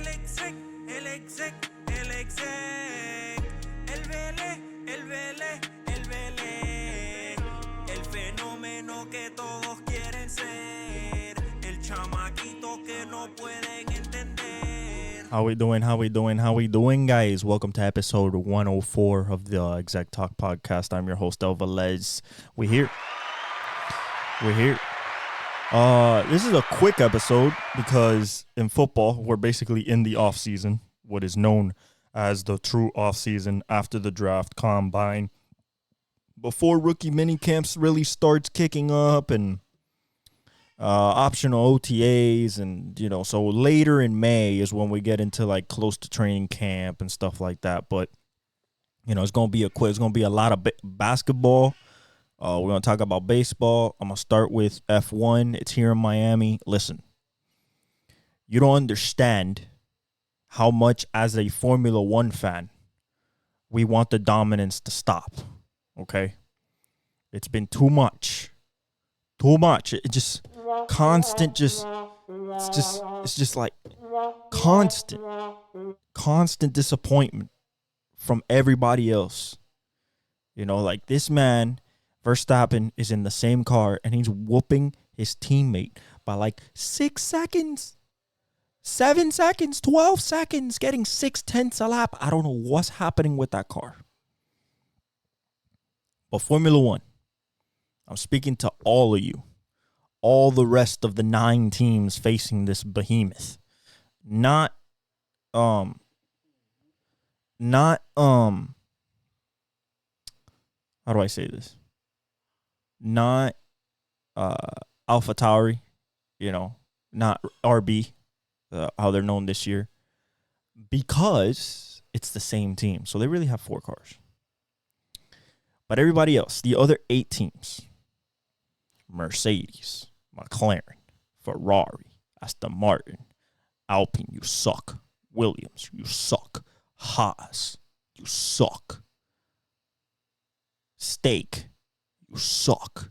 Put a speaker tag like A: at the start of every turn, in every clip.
A: El Vélez, el Vélez, el Vélez. El fenómeno que todos quieren ser. El chamaquito que no pueden entender.
B: How we doing, guys? Welcome to episode 104 of the Exec Talk podcast. I'm your host, El Velez. We're here. This is a quick episode because in football, we're basically in the off season, what is known as the true off season after the draft combine. Before rookie mini camps really starts kicking up and optional OTAs and, so later in May is when we get into like close to training camp and stuff like that. But, it's going to be it's going to be a lot of basketball. We're going to talk about baseball. I'm going to start with F1. It's here in Miami. Listen, you don't understand how much as a Formula One fan, we want the dominance to stop. Okay? It's been too much. It just constant, it's just like constant disappointment from everybody else. Like this man, Verstappen, is in the same car and he's whooping his teammate by like 6 seconds, 7 seconds, 12 seconds, getting 6/10 a lap. I don't know what's happening with that car. But Formula One, I'm speaking to all of you, all the rest of the 9 teams facing this behemoth. Not how do I say this? Not AlphaTauri, not RB, how they're known this year, because it's the same team. So they really have 4 cars. But everybody else, the other 8 teams, Mercedes, McLaren, Ferrari, Aston Martin, Alpine, you suck. Williams, you suck. Haas, you suck. Stake, you suck.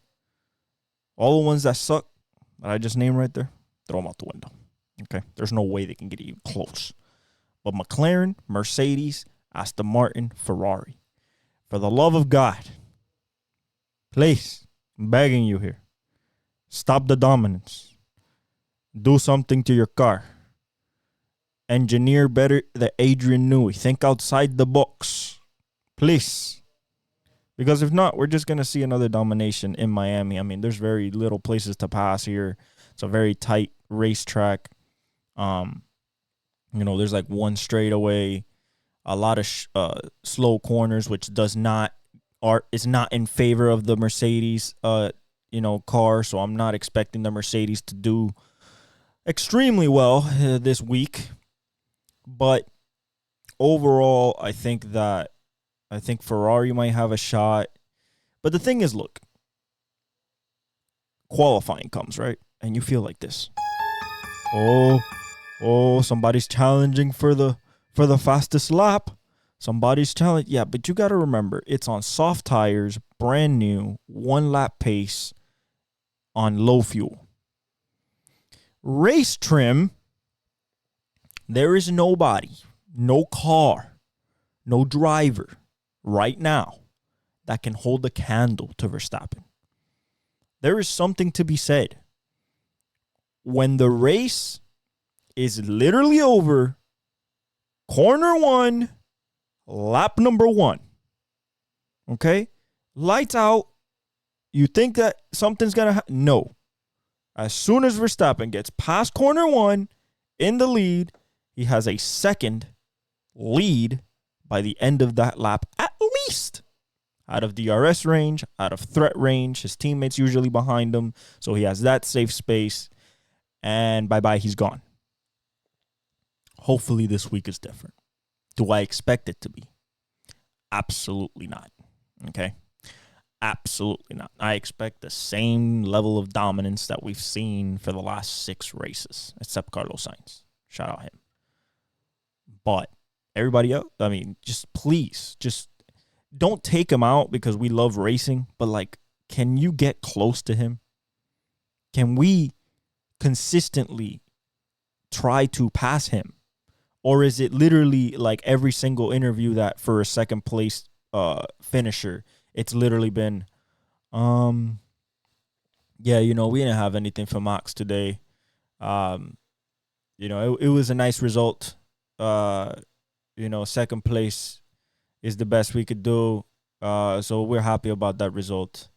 B: All the ones that suck that I just named right there, throw them out the window. Okay? There's no way they can get even close. But McLaren, Mercedes, Aston Martin, Ferrari, for the love of God, please, I'm begging you here, stop the dominance. Do something to your car. Engineer better than Adrian Newey. Think outside the box. Please. Because if not, we're just going to see another domination in Miami. I mean, there's very little places to pass here. It's a very tight racetrack. There's like one straightaway, a lot of slow corners, which is not in favor of the Mercedes, car. So I'm not expecting the Mercedes to do extremely well this week. But overall, I think Ferrari might have a shot. But the thing is, look, qualifying comes, right? And you feel like this. Oh, somebody's challenging for the fastest lap. Somebody's challenging. Yeah, but you got to remember, it's on soft tires, brand new, 1 lap pace on low fuel. Race trim, there is nobody, no car, no driver right now that can hold a candle to Verstappen. There is something to be said. When the race is literally over, corner 1, lap number 1, okay? Lights out. You think that something's going to happen? No. As soon as Verstappen gets past corner 1 in the lead, he has a second lead by the end of that lap, at least. Out of DRS range, out of threat range. His teammates usually behind him, so he has that safe space. And bye-bye, he's gone. Hopefully this week is different. Do I expect it to be? Absolutely not. Okay? Absolutely not. I expect the same level of dominance that we've seen for the last 6 races, except Carlos Sainz. Shout out him. But everybody else, please, don't take him out because we love racing, but can you get close to him? Can we consistently try to pass him Or is it literally like every single interview that for a second place finisher, it's literally been, yeah, we didn't have anything for Max today. Um, it was a nice result. Second place is the best we could do. So we're happy about that result.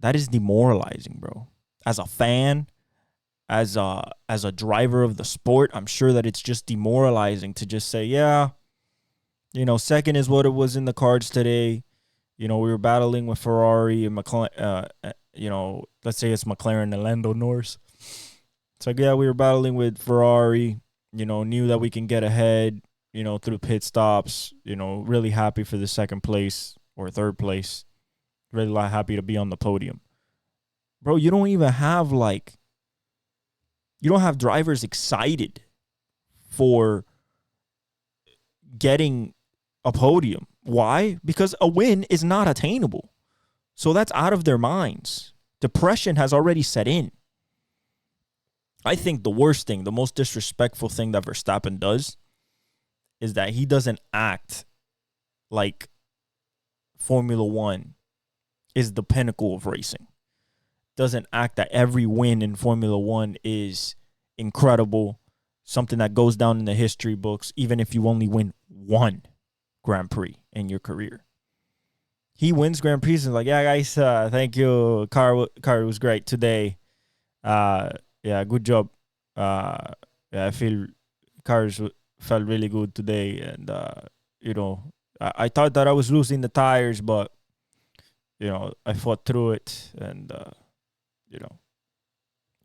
B: That is demoralizing, bro. As a fan, as a driver of the sport, I'm sure that it's just demoralizing to just say, yeah, second is what it was in the cards today. We were battling with Ferrari and McLaren. Let's say it's McLaren and Lando Norris. It's like, yeah, we were battling with Ferrari. Knew that we can get ahead. Through pit stops. Really happy for the second place or third place. Really happy to be on the podium, bro. You don't even have drivers excited for getting a podium. Why? Because a win is not attainable. So that's out of their minds. Depression has already set in. I think the worst thing, the most disrespectful thing that Verstappen does is that he doesn't act like Formula One is the pinnacle of racing. Doesn't act that every win in Formula One is incredible, something that goes down in the history books, even if you only win one Grand Prix in your career. He wins Grand Prix and is like, yeah, guys, thank you. Car was great today. Yeah, good job. Yeah, I feel cars felt really good today. And, I thought that I was losing the tires, but, I fought through it. And,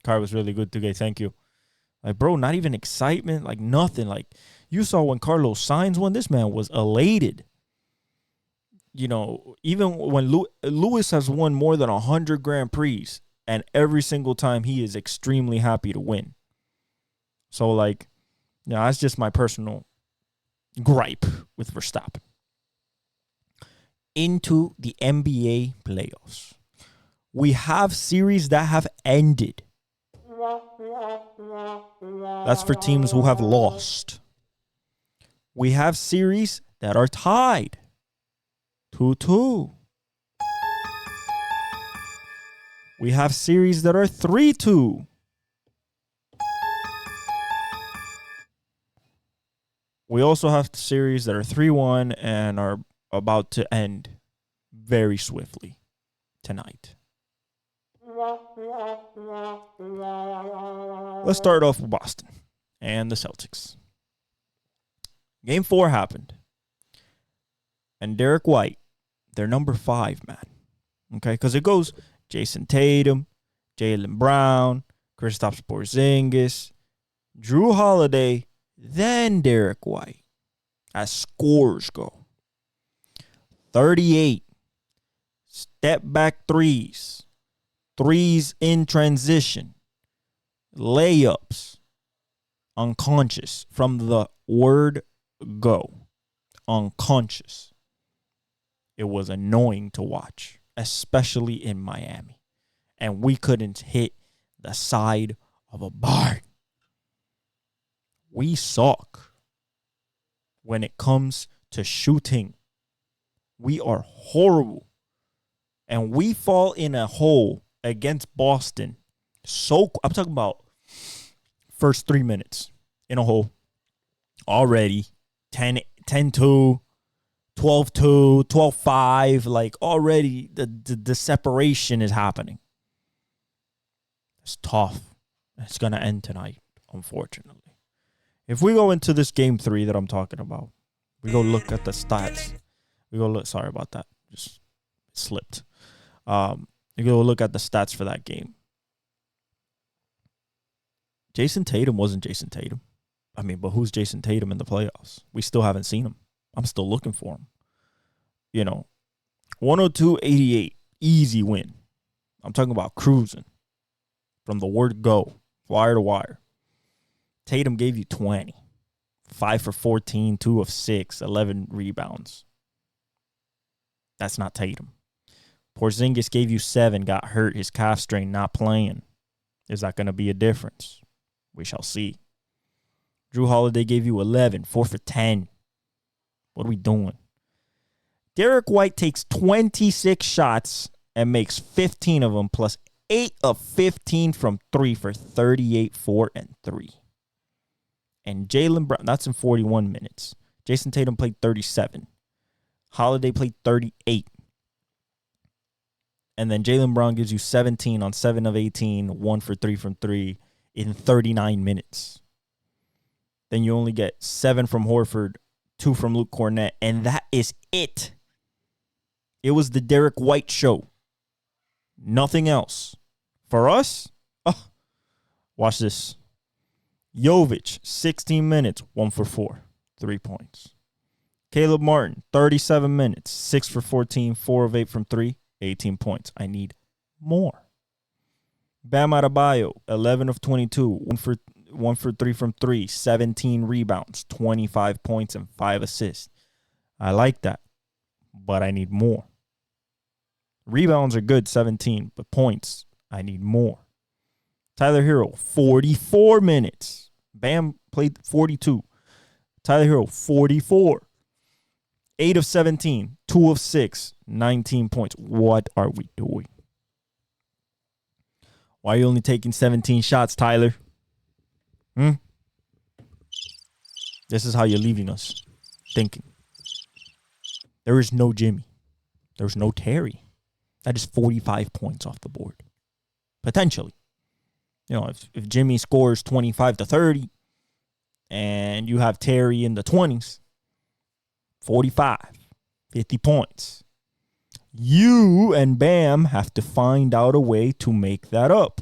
B: car was really good today. Thank you. Like, bro, not even excitement, like nothing. Like, you saw when Carlos Sainz won, this man was elated. Even when Lewis has won more than 100 Grand Prix, and every single time he is extremely happy to win. So, that's just my personal gripe with Verstappen. Into the NBA playoffs. We have series that have ended. That's for teams who have lost. We have series that are tied. 2-2. We have series that are 3-2. We also have series that are 3-1 and are about to end very swiftly tonight. Let's start off with Boston and the Celtics. Game 4 happened. And Derek White, they're number 5, man. Okay, because it goes Jason Tatum, Jaylen Brown, Kristaps Porzingis, Drew Holiday, then Derek White. As scores go. 38. Step back threes. Threes in transition. Layups. Unconscious. From the word go. Unconscious. It was annoying to watch, especially in Miami. And we couldn't hit the side of a barn. We suck when it comes to shooting. We are horrible. And we fall in a hole against Boston. I'm talking about first 3 minutes in a hole. Already 10-2. 12-2, 12-5, like already the separation is happening. It's tough. It's going to end tonight, unfortunately. If we go into this game 3 that I'm talking about, we go look at the stats. Sorry about that. Just slipped. You go look at the stats for that game. Jason Tatum wasn't Jason Tatum. But who's Jason Tatum in the playoffs? We still haven't seen him. I'm still looking for him. 102-88, easy win. I'm talking about cruising from the word go, wire to wire. Tatum gave you 20, 5 for 14, 2 of 6, 11 rebounds. That's not Tatum. Porzingis gave you 7, got hurt, his calf strain, not playing. Is that going to be a difference? We shall see. Drew Holiday gave you 11, 4 for 10. What are we doing? Derek White takes 26 shots and makes 15 of them, plus 8 of 15 from 3 for 38, 4, and 3. And Jaylen Brown, that's in 41 minutes. Jason Tatum played 37. Holiday played 38. And then Jaylen Brown gives you 17 on 7 of 18, 1 for 3 from 3 in 39 minutes. Then you only get 7 from Horford, 2 from Luke Cornett, and that is it. It was the Derek White show. Nothing else. For us, watch this. Jovic, 16 minutes, 1 for 4, 3 points. Caleb Martin, 37 minutes, 6 for 14, 4 of 8 from 3, 18 points. I need more. Bam Adebayo, 11 of 22, 1 for 3 from 3, 17 rebounds, 25 points, and 5 assists. I like that, but I need more. Rebounds are good, 17, but points, I need more. Tyler Hero, 44 minutes. Bam played 42. Tyler Hero, 44. 8 of 17, 2 of 6, 19 points. What are we doing? Why are you only taking 17 shots, Tyler? This is how you're leaving us thinking. There is no Jimmy. There's no Terry. That is 45 points off the board. Potentially. You know, if Jimmy scores 25 to 30 and you have Terry in the 20s, 45, 50 points. You and Bam have to find out a way to make that up.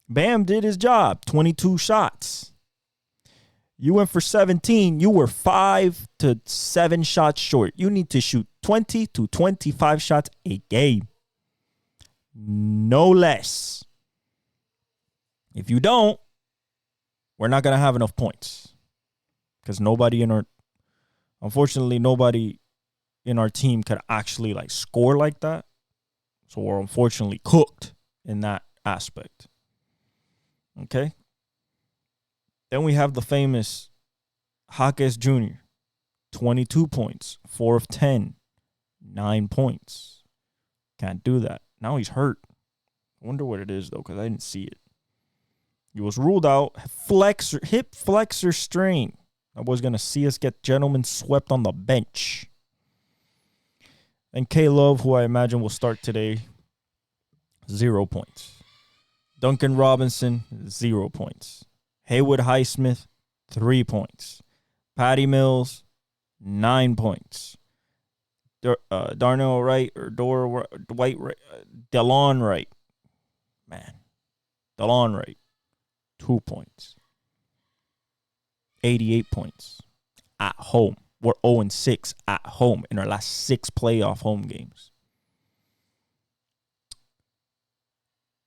B: Bam did his job, 22 shots. You went for 17. You were 5 to 7 shots short. You need to shoot 20 to 25 shots a game. No less. If you don't, we're not going to have enough points. Because unfortunately, nobody in our team could actually score like that. So we're unfortunately cooked in that aspect. Okay? Then we have the famous Jaques Jr., 22 points, 4 of 10, 9 points. Can't do that. Now he's hurt. I wonder what it is, though, because I didn't see it. He was ruled out. Hip flexor strain. I was going to see us get gentlemen swept on the bench. And K-Love, who I imagine will start today, 0 points. Duncan Robinson, 0 points. Haywood Highsmith, 3 points. Patty Mills, 9 points. Darnell Wright or Dwight Wright, DeLon Wright. Man. DeLon Wright, 2 points. 88 points at home. We're 0-6 at home in our last 6 playoff home games.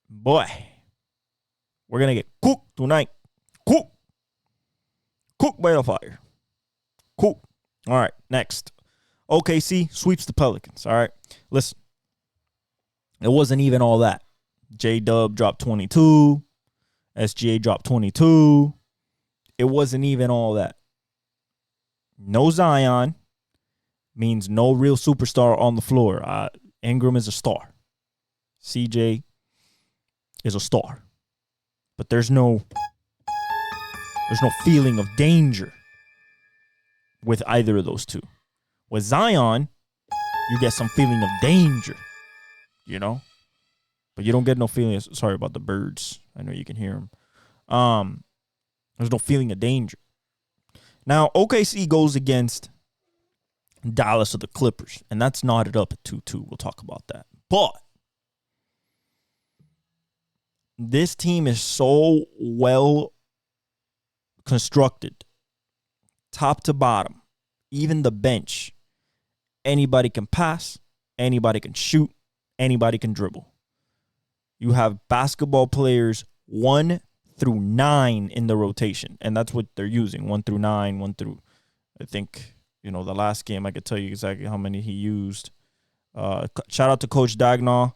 B: Boy, we're going to get cooked tonight. Cooked by the fire. Cool. All right, next. OKC sweeps the Pelicans. All right, listen. It wasn't even all that. J-Dub dropped 22. SGA dropped 22. It wasn't even all that. No Zion means no real superstar on the floor. Ingram is a star. CJ is a star. But there's no feeling of danger with either of those two. With Zion, you get some feeling of danger, you know? But you don't get no feeling. Sorry about the birds. I know you can hear them. There's no feeling of danger. Now, OKC goes against Dallas or the Clippers, and that's knotted up at 2-2. We'll talk about that. But this team is so well constructed, top to bottom, even the bench. Anybody can pass, anybody can shoot, anybody can dribble. You have basketball players 1 through 9 in the rotation, and that's what they're using, 1 through 9, 1 through, I think, the last game I could tell you exactly how many he used. Shout out to Coach Dagnall.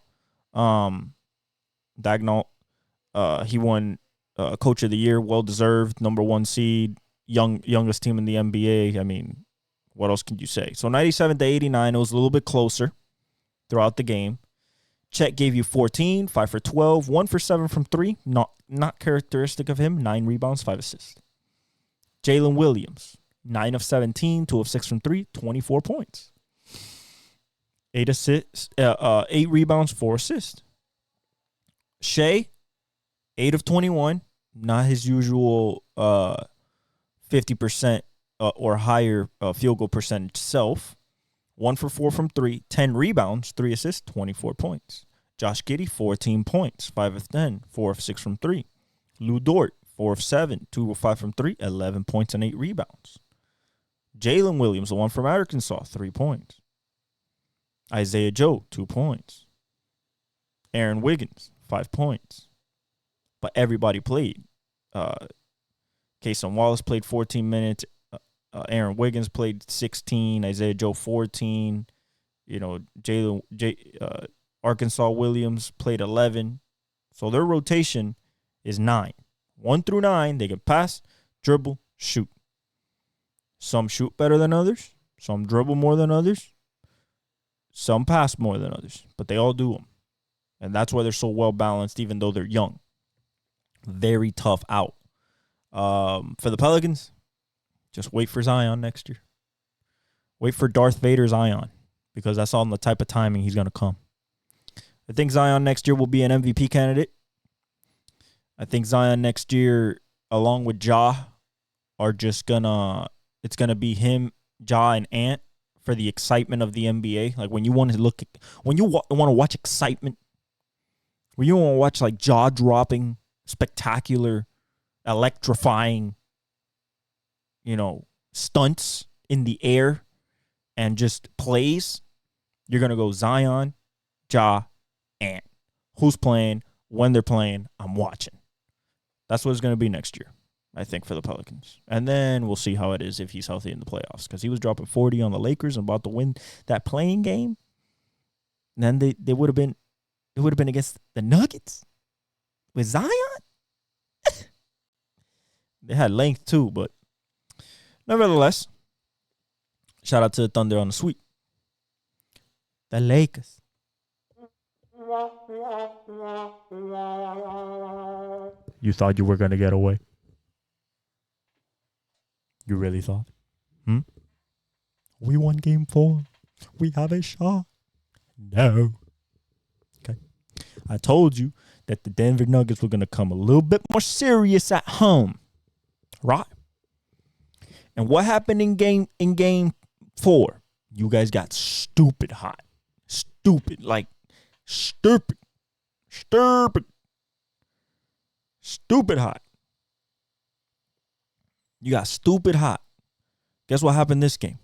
B: He won Coach of the Year, well deserved, number 1 seed, youngest team in the NBA. I mean, what else can you say? So 97-89, it was a little bit closer throughout the game. Chet gave you 14, 5 for 12, 1 for 7 from 3. Not characteristic of him. 9 rebounds, 5 assists. Jalen Williams, 9 of 17, 2 of 6 from 3, 24 points. 8 assists, 8 rebounds, 4 assists. Shea, 8 of 21, not his usual 50% or higher field goal percentage self. 1 for 4 from 3, 10 rebounds, 3 assists, 24 points. Josh Giddey, 14 points, 5 of 10, 4 of 6 from 3. Lou Dort, 4 of 7, 2 of 5 from 3, 11 points and 8 rebounds. Jalen Williams, the one from Arkansas, 3 points. Isaiah Joe, 2 points. Aaron Wiggins, 5 points. But everybody played. Cason Wallace played 14 minutes. Aaron Wiggins played 16. Isaiah Joe 14. Arkansas Williams played 11. So their rotation is 9. 1 through 9, they can pass, dribble, shoot. Some shoot better than others. Some dribble more than others. Some pass more than others. But they all do them. And that's why they're so well balanced, even though they're young. Very tough out. For the Pelicans, just wait for Zion next year. Wait for Darth Vader Zion, because that's on the type of timing he's going to come. I think Zion next year will be an MVP candidate. I think Zion next year, along with Ja, are just it's going to be him, Ja, and Ant for the excitement of the NBA. Like when you want to want to watch excitement, when you want to watch like jaw-dropping, spectacular, electrifying, stunts in the air and just plays, you're going to go Zion, Ja, Ant. Who's playing, when they're playing, I'm watching. That's what it's going to be next year, I think, for the Pelicans. And then we'll see how it is if he's healthy in the playoffs, because he was dropping 40 on the Lakers and about to win that playing game. And then they would have been against the Nuggets with Zion. They had length too, but nevertheless, shout out to the Thunder on the sweep. The Lakers. You thought you were going to get away? You really thought? We won game 4. We have a shot. No. Okay. I told you that the Denver Nuggets were going to come a little bit more serious at home. Right? And what happened in game 4? You guys got stupid hot. Stupid. Like, stupid. Stupid hot. You got stupid hot. Guess what happened this game?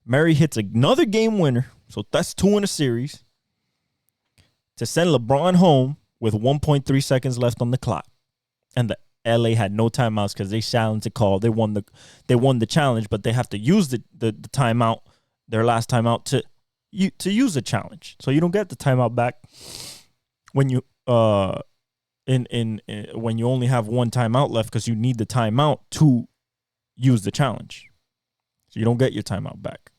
B: Murray hits another game winner. So that's 2 in a series. To send LeBron home with 1.3 seconds left on the clock. And the LA had no timeouts because they silenced the call. They won the challenge, but they have to use the timeout, their last timeout, to use the challenge. So you don't get the timeout back when you when you only have one timeout left, because you need the timeout to use the challenge. So you don't get your timeout back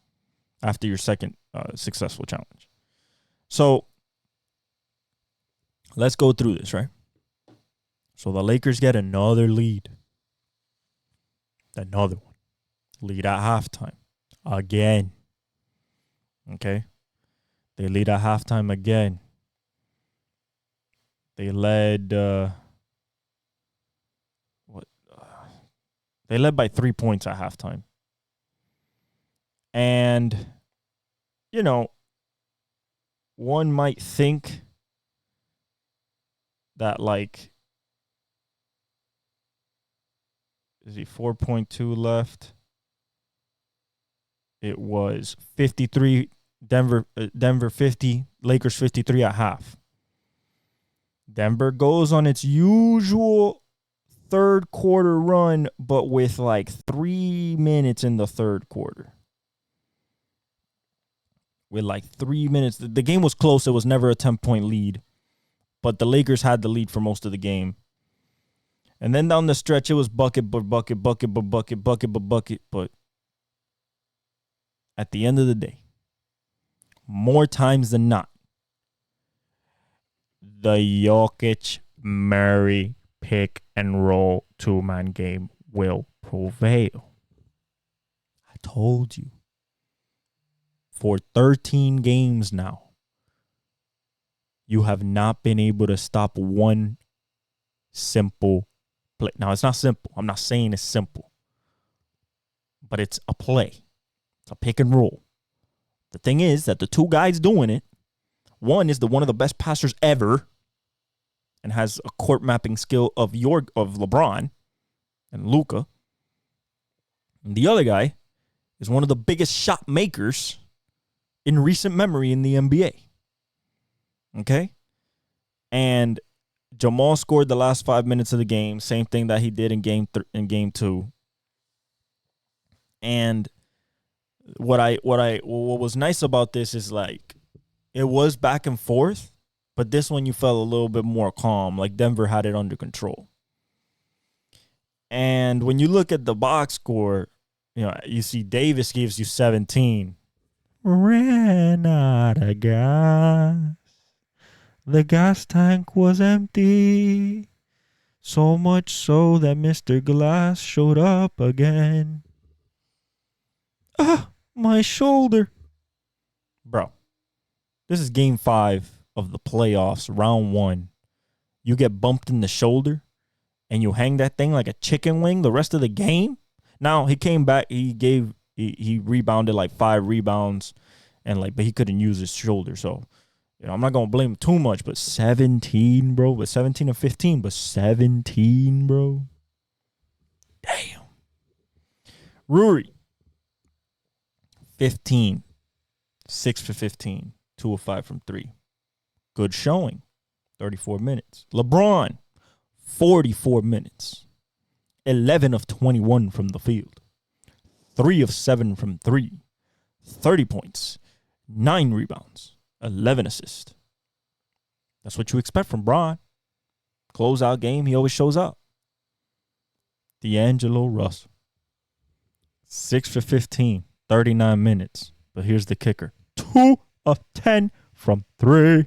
B: after your second successful challenge. So let's go through this, right? So the Lakers get another lead. Another one. Lead at halftime. Again. Okay? They lead at halftime again. They led they led by 3 points at halftime. And one might think that, like, is he 4.2 left? It was 53, Denver 50, Lakers 53 at half. Denver goes on its usual third quarter run, but with like 3 minutes in the third quarter. With like 3 minutes. The game was close. It was never a 10-point lead. But the Lakers had the lead for most of the game. And then down the stretch, it was bucket, but bucket, bucket, but bucket, bucket, but bucket. But at the end of the day, more times than not, the Jokic Murray pick and roll 2-man game will prevail. I told you. For 13 games now, you have not been able to stop one simple play. Now, it's not simple. I'm not saying it's simple. But it's a play. It's a pick and roll. The thing is that the two guys doing it, one is one of the best passers ever and has a court mapping skill of LeBron and Luka. And the other guy is one of the biggest shot makers in recent memory in the NBA. Okay? And Jamal scored the last 5 minutes of the game, same thing that he did in game 2. And what was nice about this is like it was back and forth, but this one you felt a little bit more calm, like Denver had it under control. And when you look at the box score, you see Davis gives you 17. Ran out of gas. The gas tank was empty. So much so that Mr. Glass showed up again. My shoulder. Bro, this is game 5 of the playoffs, round 1. You get bumped in the shoulder and you hang that thing like a chicken wing the rest of the game. Now, he came back. He rebounded like 5 rebounds but he couldn't use his shoulder. So, I'm not going to blame him too much, but 17, bro. But 17 and 15, but 17, bro. Damn. Ruri. 15, 6 for 15, 2 of 5 from 3. Good showing, 34 minutes. LeBron, 44 minutes, 11 of 21 from the field, 3 of 7 from 3, 30 points, 9 rebounds, 11 assists. That's what you expect from Bron. Closeout game, he always shows up. D'Angelo Russell, 6 for 15. 39 minutes. But here's the kicker. 2 of 10 from 3.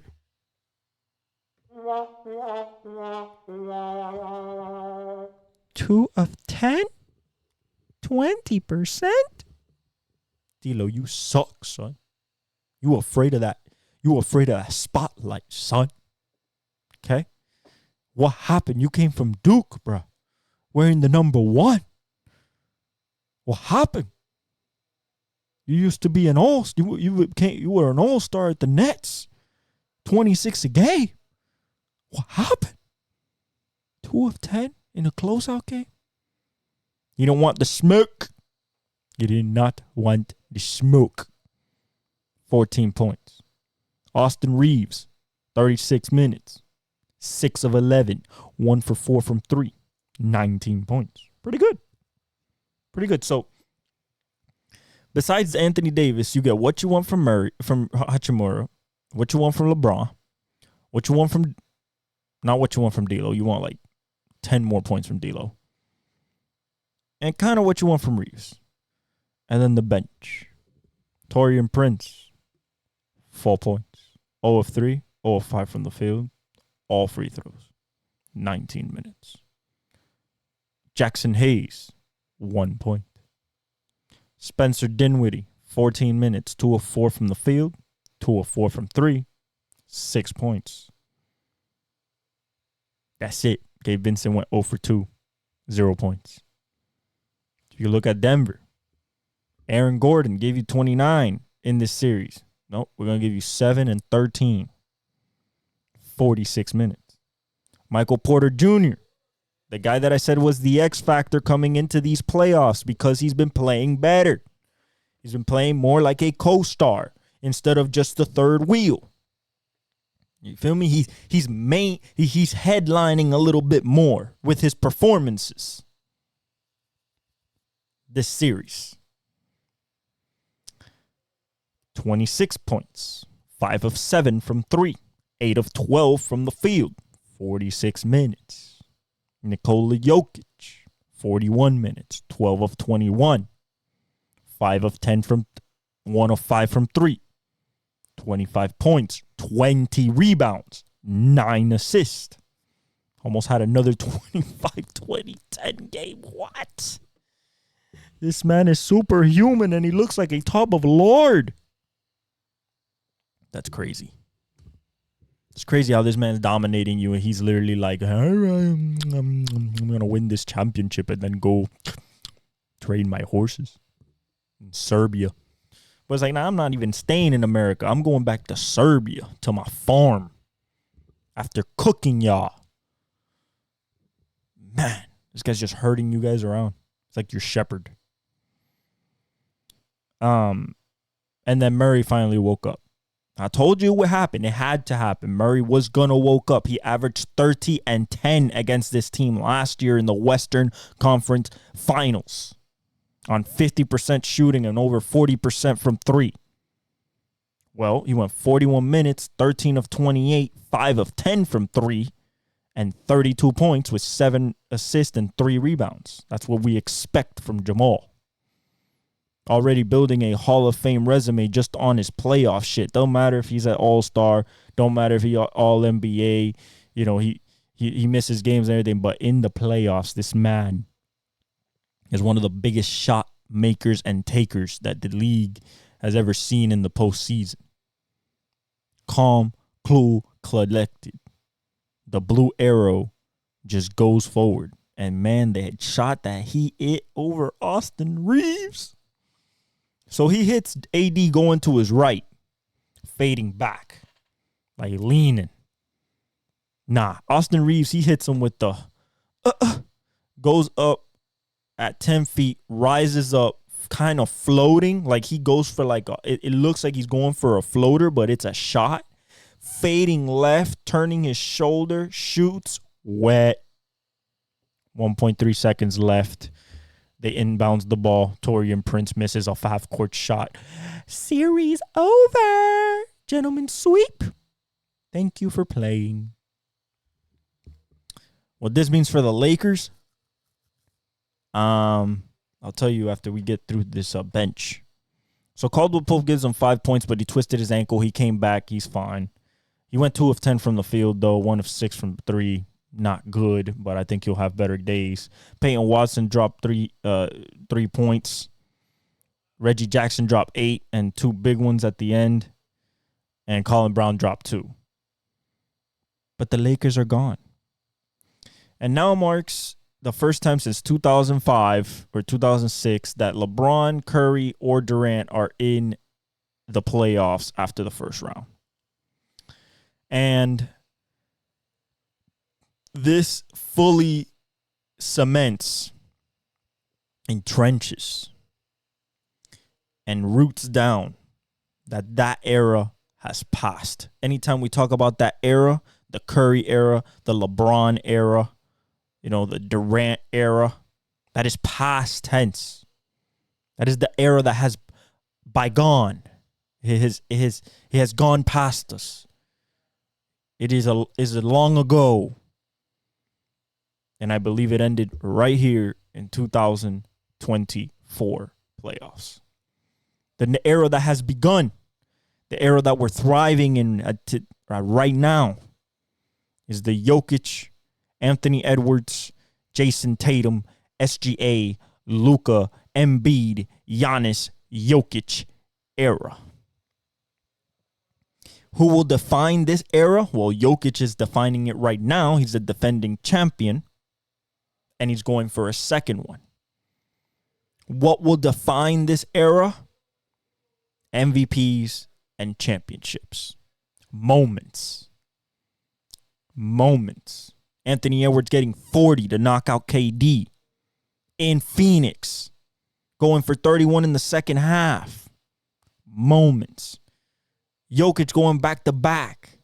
B: 2 of 10? 20%? D'Lo, you suck, son. You afraid of that. You afraid of that spotlight, son. Okay? What happened? You came from Duke, bro. Wearing the number 1. What happened? You used to be an you were an all-star at the Nets. 26 a game. What happened? 2 of 10 in a closeout game? You don't want the smoke. You did not want the smoke. 14 points. Austin Reeves, 36 minutes. 6 of 11. 1 for 4 from 3. 19 points. Pretty good. Pretty good. So, besides Anthony Davis, you get what you want from Hachimura, what you want from LeBron, not what you want from D'Lo. You want like 10 more points from D'Lo. And kind of what you want from Reeves. And then the bench. Taurean Prince, 4 points. 0 of 3, 0 of 5 from the field. All free throws. 19 minutes. Jackson Hayes, 1 point. Spencer Dinwiddie, 14 minutes, 2 of 4 from the field, 2 of 4 from 3, 6 points. That's it. Gabe Vincent went 0 for 2, 0 points. If you look at Denver, Aaron Gordon gave you 29 in this series. Nope, we're going to give you 7 and 13, 46 minutes. Michael Porter Jr., the guy that I said was the X factor coming into these playoffs because he's been playing better. He's been playing more like a co-star instead of just the third wheel. You feel me? He's headlining a little bit more with his performances this series. 26 points, 5 of 7 from 3, 8 of 12 from the field, 46 minutes. Nikola Jokic, 41 minutes, 12 of 21, 5 of 10 from 1 of 5 from 3, 25 points, 20 rebounds, 9 assists. Almost had another 25, 20, 10 game. What? This man is superhuman and he looks like a top of Lord. That's crazy. It's crazy how this man's dominating you and he's literally like, I'm going to win this championship and then go train my horses in Serbia. But it's like, nah, I'm not even staying in America. I'm going back to Serbia, to my farm, after cooking y'all. Man, this guy's just herding you guys around. It's like your shepherd. And then Murray finally woke up. I told you what happened. It had to happen. Murray was going to woke up. He averaged 30 and 10 against this team last year in the Western Conference Finals on 50% shooting and over 40% from 3. Well, he went 41 minutes, 13 of 28, 5 of 10 from 3, and 32 points with 7 assists and 3 rebounds. That's what we expect from Jamal. Already building a Hall of Fame resume just on his playoff shit. Don't matter if he's an All-Star. Don't matter if he's All-NBA. You know, he misses games and everything. But in the playoffs, this man is one of the biggest shot makers and takers that the league has ever seen in the postseason. Calm, cool, collected. The blue arrow just goes forward. And, man, that shot that he hit over Austin Reeves. So he hits AD going to his right, fading back, like leaning. Nah, Austin Reeves, he hits him with the, goes up at 10 feet, rises up, kind of floating, like he goes for like, it looks like he's going for a floater, but it's a shot. Fading left, turning his shoulder, shoots, wet. 1.3 seconds left. They inbounds the ball. Taurean Prince misses a half-court shot. Series over. Gentlemen sweep. Thank you for playing. What this means for the Lakers, I'll tell you after we get through this bench. So Caldwell Pope gives him 5 points, but he twisted his ankle. He came back. He's fine. He went 2 of 10 from the field, though. 1 of 6 from 3. Not good, but I think he'll have better days. Peyton Watson dropped 3 points. Reggie Jackson dropped 8 and 2 big ones at the end. And Colin Brown dropped 2. But the Lakers are gone. And now marks the first time since 2005 or 2006 that LeBron, Curry, or Durant are in the playoffs after the first round. And this fully cements, entrenches, and roots down that era has passed. Anytime we talk about that era, the Curry era, the LeBron era, the Durant era, that is past tense. That is the era that has bygone. It has gone past us. It is a long ago. And I believe it ended right here in 2024 playoffs. The era that has begun, the era that we're thriving in right now, is the Jokic, Anthony Edwards, Jason Tatum, SGA, Luka, Embiid, Giannis, Jokic era. Who will define this era? Well, Jokic is defining it right now. He's a defending champion. And he's going for a second one. What will define this era? MVPs and championships. Moments. Anthony Edwards getting 40 to knock out KD. In Phoenix. Going for 31 in the second half. Moments. Jokic going back to back.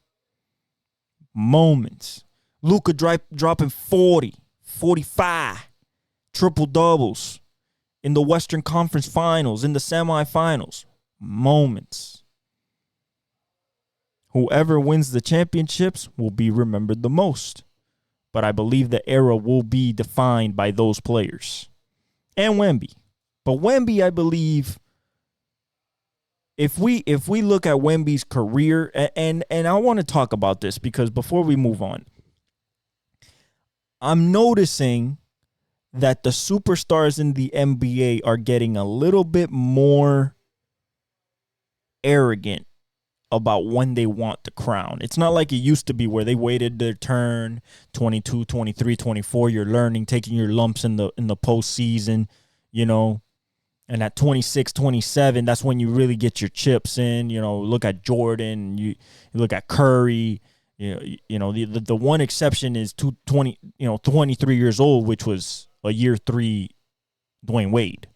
B: Moments. Luka dropping 40. 45 triple doubles in the Western Conference Finals, in the semifinals. Moments. Whoever wins the championships will be remembered the most. but I believe the era will be defined by those players and Wemby. But Wemby, I believe, if we look at Wemby's career, and I want to talk about this because before we move on, I'm noticing that the superstars in the NBA are getting a little bit more arrogant about when they want the crown. It's not like it used to be where they waited their turn, 22, 23, 24, you're learning, taking your lumps in the postseason, you know. And at 26, 27, that's when you really get your chips in. You know, look at Jordan, you look at Curry. You know the one exception is 23 years old, which was a year 3 Dwayne Wade.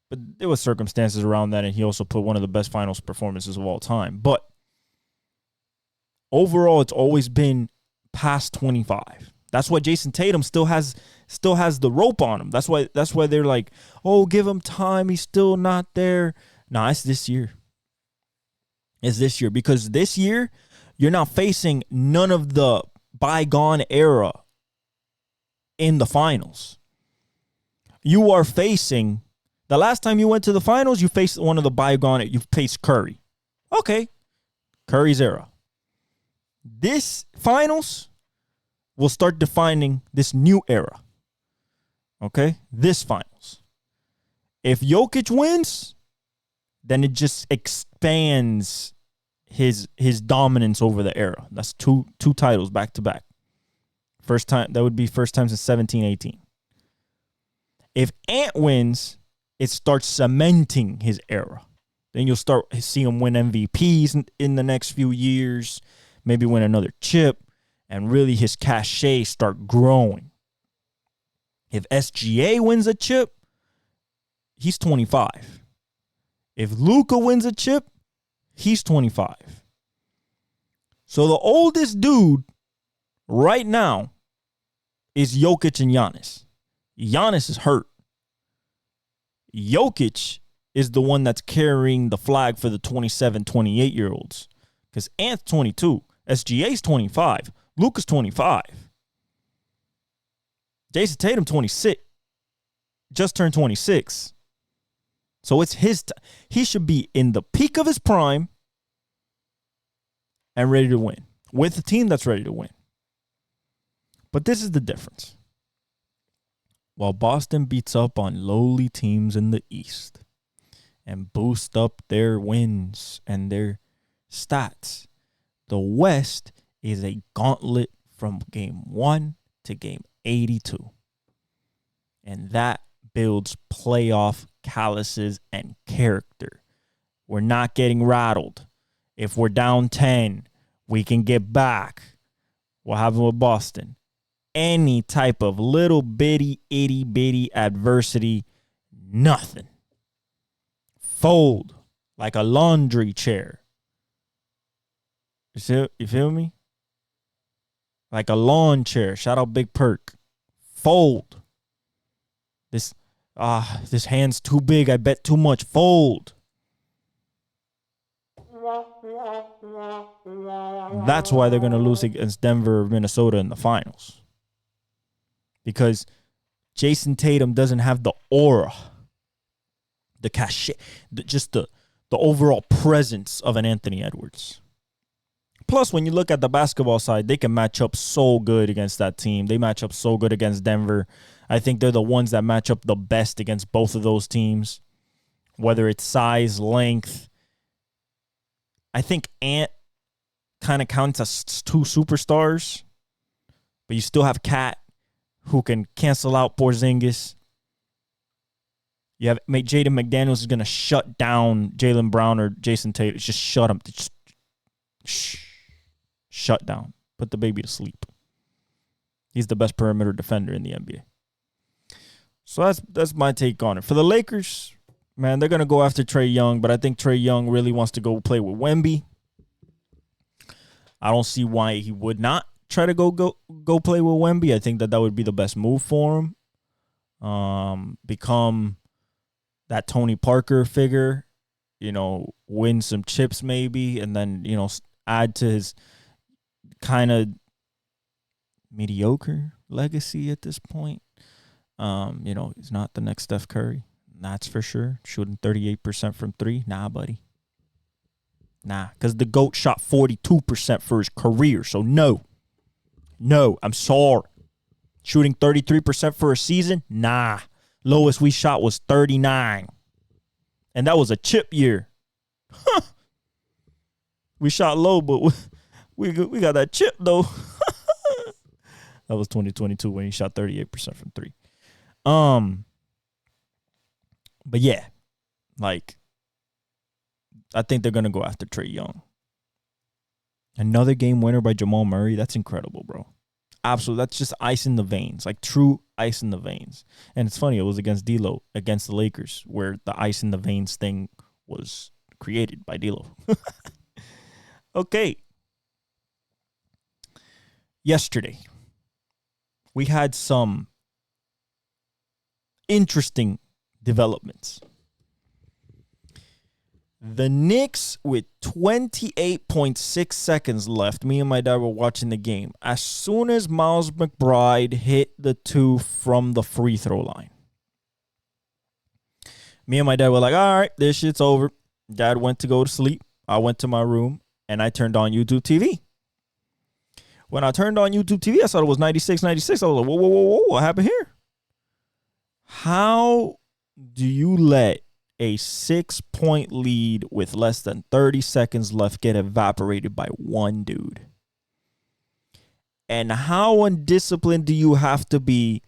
B: But there was circumstances around that, and he also put one of the best finals performances of all time. But overall, it's always been past 25. That's why Jason Tatum still has the rope on him. That's why they're like, oh, give him time. He's still not there. Nah, it's this year. It's this year. Because this year, you're not facing none of the bygone era in the finals. You are facing, the last time you went to the finals, you faced one of the bygone, you faced Curry. Okay, Curry's era. This finals will start defining this new era. Okay, this finals. If Jokic wins, then it just expands his dominance over the era. That's two titles back to back. First time, that would be first time since 17-18. If Ant wins, it starts cementing his era. Then you'll start seeing him win MVPs in the next few years, maybe win another chip, and really his cachet start growing. If SGA wins a chip, he's 25. If Luka wins a chip, he's 25. So the oldest dude right now is Jokic and Giannis. Giannis is hurt. Jokic is the one that's carrying the flag for the 27, 28-year-olds. Because Ant's 22. SGA's 25. Luka's 25. Jason Tatum, 26. Just turned 26. So it's his he should be in the peak of his prime and ready to win. With a team that's ready to win. But this is the difference. While Boston beats up on lowly teams in the East and boost up their wins and their stats, the West is a gauntlet from game 1 to game 82. And that builds playoff calluses and character. We're not getting rattled. If we're down 10, we can get back. What happened with Boston? Any type of little bitty, itty bitty adversity, nothing. Fold like a laundry chair. You feel me? Like a lawn chair. Shout out Big Perk. Fold. This hand's too big. I bet too much. Fold. That's why they're going to lose against Denver or Minnesota in the finals. Because Jason Tatum doesn't have the aura, the cachet, just the overall presence of an Anthony Edwards. Plus, when you look at the basketball side, they can match up so good against that team. They match up so good against Denver. I think they're the ones that match up the best against both of those teams, whether it's size, length. I think Ant kind of counts as two superstars, but you still have Cat, who can cancel out Porzingis. You have Jaden McDaniels is going to shut down Jaylen Brown or Jason Tatum. Just shut him. Just shut down. Put the baby to sleep. He's the best perimeter defender in the NBA. So that's my take on it. For the Lakers, man, they're going to go after Trae Young, but I think Trae Young really wants to go play with Wemby. I don't see why he would not try to go play with Wemby. I think that would be the best move for him. Become that Tony Parker figure, win some chips maybe, and then, add to his kind of mediocre legacy at this point. He's not the next Steph Curry. That's for sure. Shooting 38% from three. Nah, buddy. Nah, because the GOAT shot 42% for his career. So no, I'm sorry. Shooting 33% for a season? Nah. Lowest we shot was 39. And that was a chip year. Huh. We shot low, but we got that chip, though. That was 2022 when he shot 38% from three. But yeah, like, I think they're going to go after Trae Young. Another game winner by Jamal Murray. That's incredible, bro. Absolutely. That's just ice in the veins, like true ice in the veins. And it's funny, it was against D'Lo, against the Lakers, where the ice in the veins thing was created by D'Lo. Okay. Yesterday, we had some interesting developments. The Knicks, with 28.6 seconds left, me and my dad were watching the game. As soon as Miles McBride hit the two from the free throw line, me and my dad were like, all right, this shit's over. Dad went to go to sleep. I went to my room, and I turned on YouTube TV. When I turned on YouTube TV, I saw it was 96. I was like, whoa, what happened here? How do you let a 6-point lead with less than 30 seconds left get evaporated by one dude? And how undisciplined do you have to be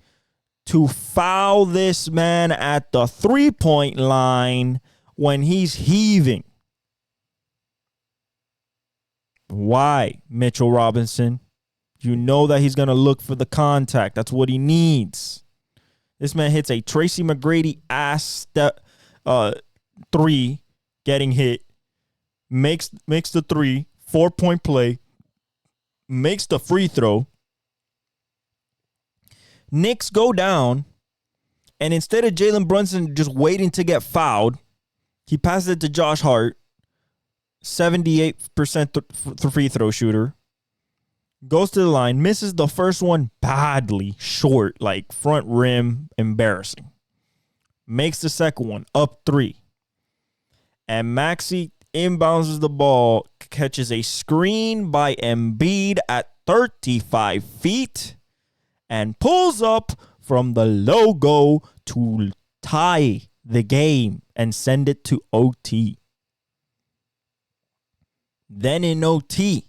B: to foul this man at the 3-point line when he's heaving? Why, Mitchell Robinson? You know that he's going to look for the contact. That's what he needs. This man hits a Tracy McGrady ass step 3, getting hit, makes the 3, 4-point play, makes the free throw. Knicks go down, and instead of Jalen Brunson just waiting to get fouled, he passes it to Josh Hart, 78% free throw shooter. Goes to the line, misses the first one badly, short, like front rim, embarrassing. Makes the second one, up 3. And Maxey inbounds the ball, catches a screen by Embiid at 35 feet, and pulls up from the logo to tie the game and send it to OT. Then in OT,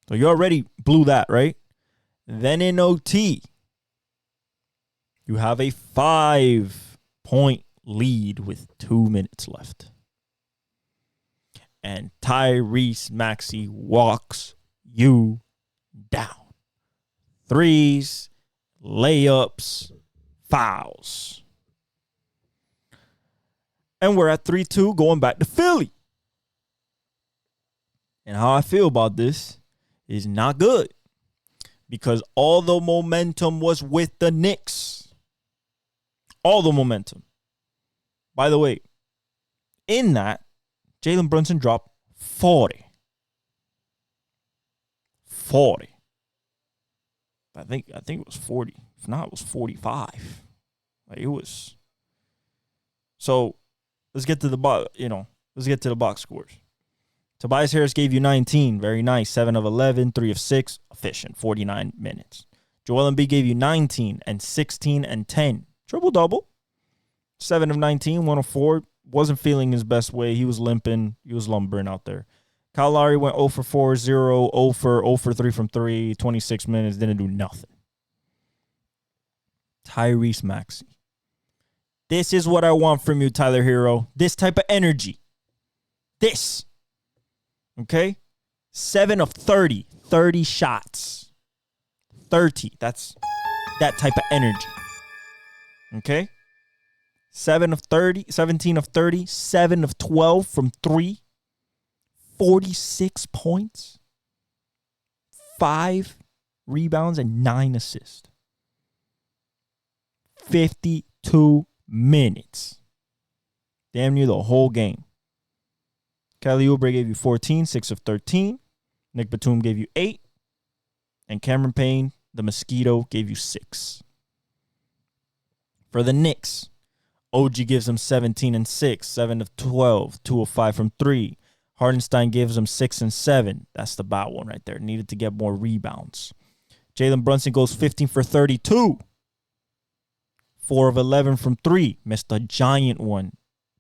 B: so you already blew that, right? Then in OT, you have a 5-point lead with 2 minutes left. And Tyrese Maxey walks you down. Threes, layups, fouls. And we're at 3-2 going back to Philly. And how I feel about this is not good, because all the momentum was with the Knicks. All the momentum. By the way, in that, Jalen Brunson dropped 40. 40. I think it was 40. If not, it was 45. Like, it was. So let's get to the box scores. Tobias Harris gave you 19. Very nice. 7 of 11, 3 of 6. Efficient. 49 minutes. Joel Embiid gave you 19 and 16 and 10. Triple-double. 7 of 19, 1 of 4. Wasn't feeling his best way. He was limping. He was lumbering out there. Kyle Lowry went 0 for 4, 0 for 3 from 3, 26 minutes. Didn't do nothing. Tyrese Maxey. This is what I want from you, Tyler Hero. This type of energy. This. Okay? 7 of 30. 30 shots. 30. That's that type of energy. Okay? 17 of 30. 7 of 12 from 3. 46 points. 5 rebounds and 9 assists. 52 minutes. Damn near the whole game. Kelly Oubre gave you 14, 6 of 13. Nick Batum gave you 8. And Cameron Payne The Mosquito gave you 6. For the Knicks, OG gives them 17 and 6, 7 of 12, 2 of 5 from 3. Hardenstein gives them 6 and 7. That's the bad one right there. Needed to get more rebounds. Jalen Brunson goes 15 for 32. 4 of 11 from 3. Missed a giant one.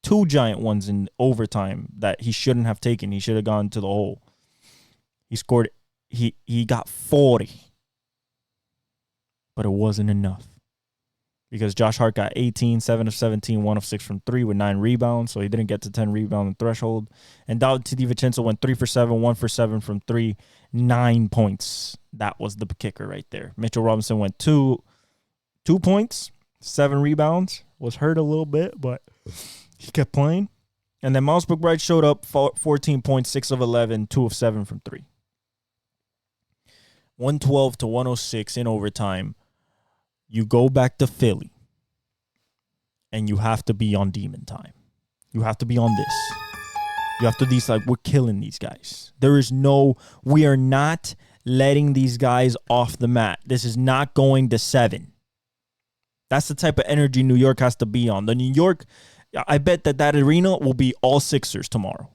B: 2 giant ones in overtime that he shouldn't have taken. He should have gone to the hole. He scored. He got 40. But it wasn't enough. Because Josh Hart got 18, 7 of 17, 1 of 6 from 3 with 9 rebounds. So he didn't get to 10 rebound threshold. And Dante DiVincenzo went 3 for 7, 1 for 7 from 3, 9 points. That was the kicker right there. Mitchell Robinson went 2 points, 7 rebounds. Was hurt a little bit, but he kept playing. And then Miles McBride showed up, 14 points, 6 of 11, 2 of 7 from 3. 112 to 106 in overtime. You go back to Philly, and you have to be on demon time. You have to be on this. You have to be like, we're killing these guys. We are not letting these guys off the mat. This is not going to 7. That's the type of energy New York has to be on. The New York, I bet that arena will be all Sixers tomorrow.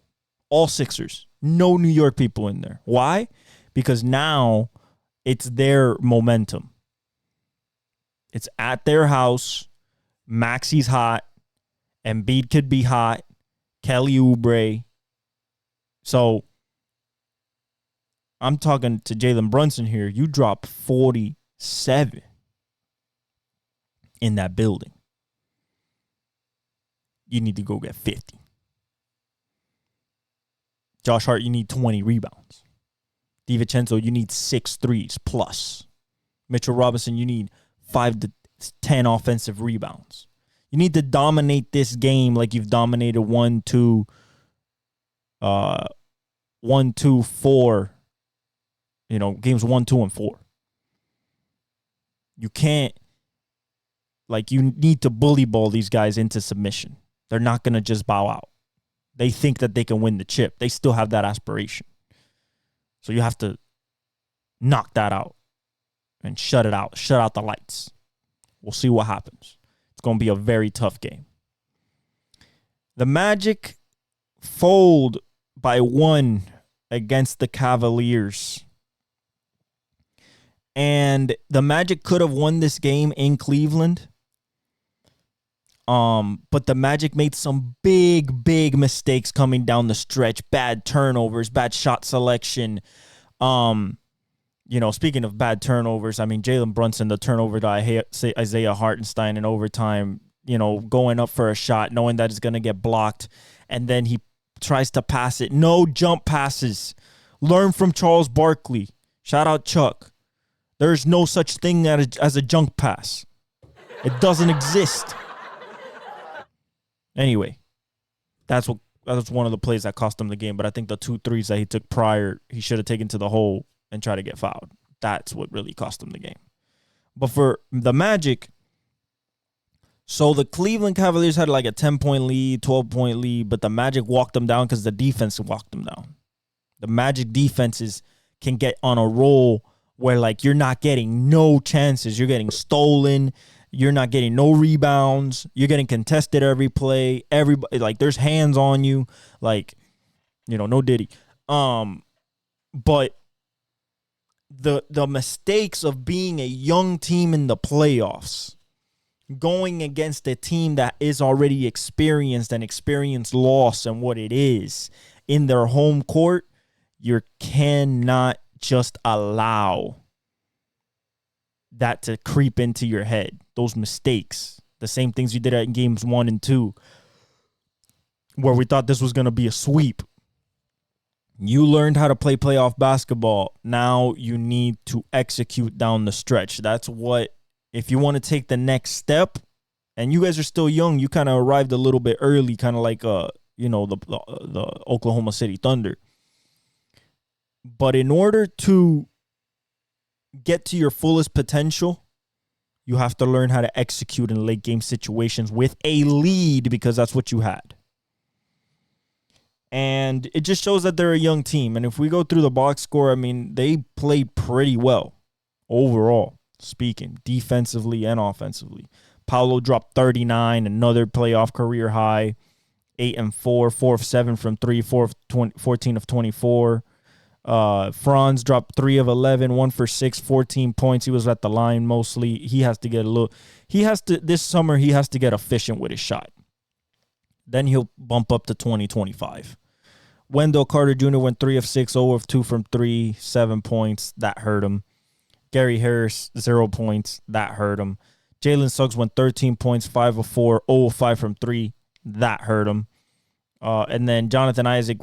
B: All Sixers. No New York people in there. Why? Because now it's their momentum. It's at their house. Maxi's hot. Embiid could be hot. Kelly Oubre. So I'm talking to Jalen Brunson here. You drop 47 in that building. You need to go get 50. Josh Hart, you need 20 rebounds. DiVincenzo, you need 6 threes plus. Mitchell Robinson, you need 5 to 10 offensive rebounds. You need to dominate this game like you've dominated 1, 2, 4, games 1, 2, and 4. You can't, you need to bully ball these guys into submission. They're not going to just bow out. They think that they can win the chip. They still have that aspiration. So you have to knock that out and shut it out. Shut out the lights. We'll see what happens. It's going to be a very tough game. The Magic fold by 1 against the Cavaliers. And the Magic could have won this game in Cleveland. But the Magic made some big mistakes coming down the stretch. Bad turnovers, bad shot selection. Speaking of bad turnovers, I mean, Jalen Brunson, the turnover to Isaiah Hartenstein in overtime, going up for a shot, knowing that it's going to get blocked, and then he tries to pass it. No jump passes. Learn from Charles Barkley. Shout out Chuck. There's no such thing as a junk pass. It doesn't exist. Anyway, that was one of the plays that cost him the game, but I think the 2 threes that he took prior, he should have taken to the hole and try to get fouled. That's what really cost him the game. But for the Magic, so the Cleveland Cavaliers had like a 10-point lead, 12-point lead, but the Magic walked them down because the defense walked them down. The Magic defenses can get on a roll where you're not getting no chances. You're getting stolen. You're not getting no rebounds. You're getting contested every play. Everybody, there's hands on you. No Diddy. But the mistakes of being a young team in the playoffs, going against a team that is already experienced and experienced loss and what it is in their home court, you cannot just allow that to creep into your head. Those mistakes, the same things you did in games 1 and 2, where we thought this was going to be a sweep. You learned how to play playoff basketball. Now you need to execute down the stretch. That's what, if you want to take the next step, and you guys are still young, you kind of arrived a little bit early, kind of like the Oklahoma City Thunder. But in order to get to your fullest potential, you have to learn how to execute in late game situations with a lead, because that's what you had. And it just shows that they're a young team. And if we go through the box score, I mean, they played pretty well. overall speaking, defensively and offensively. Paolo dropped 39, another playoff career high. 8 and 4, 4 of 7 from 3, 14 of 24. Franz dropped 3 of 11, 1 for 6, 14 points. He was at the line mostly. He has to get this summer, he has to get efficient with his shot. Then he'll bump up to 2025. Wendell Carter Jr. went 3 of 6, 0 of 2 from 3, 7 points. That hurt him. Gary Harris, 0 points. That hurt him. Jalen Suggs went 13 points, 5 of 4, 0 of 5 from 3. That hurt him. And then Jonathan Isaac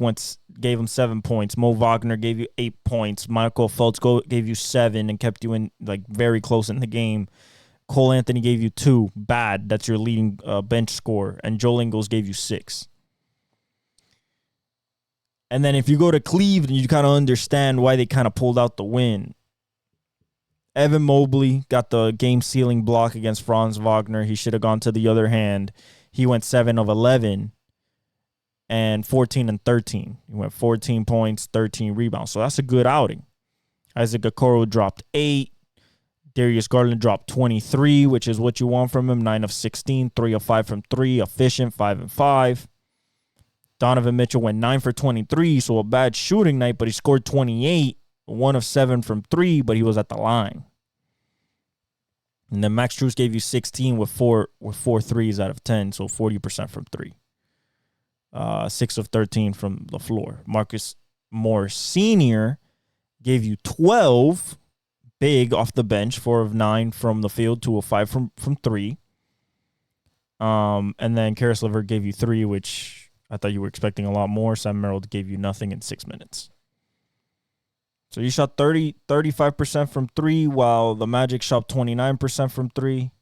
B: gave him 7 points. Mo Wagner gave you 8 points. Michael Fultz gave you 7 and kept you in very close in the game. Cole Anthony gave you 2. Bad. That's your leading bench scorer. And Joel Ingles gave you 6. And then if you go to Cleveland, you kind of understand why they kind of pulled out the win. Evan Mobley got the game-sealing block against Franz Wagner. He should have gone to the other hand. He went 7 of 11 and 14 and 13. He went 14 points, 13 rebounds. So that's a good outing. Isaac Okoro dropped 8. Darius Garland dropped 23, which is what you want from him. 9 of 16, 3 of 5 from 3, efficient, 5 and 5. Donovan Mitchell went 9 for 23, so a bad shooting night, but he scored 28, 1 of 7 from 3, but he was at the line. And then Max Strus gave you 16 with four threes out of 10, so 40% from 3. 6 of 13 from the floor. Marcus Morris Sr. gave you 12, big off the bench, 4 of 9 from the field, 2 of 5 from 3. And then Karis LeVert gave you 3, which I thought you were expecting a lot more. Sam Merrill gave you nothing in 6 minutes. So you shot 35% from 3, while the Magic shot 29% from 3.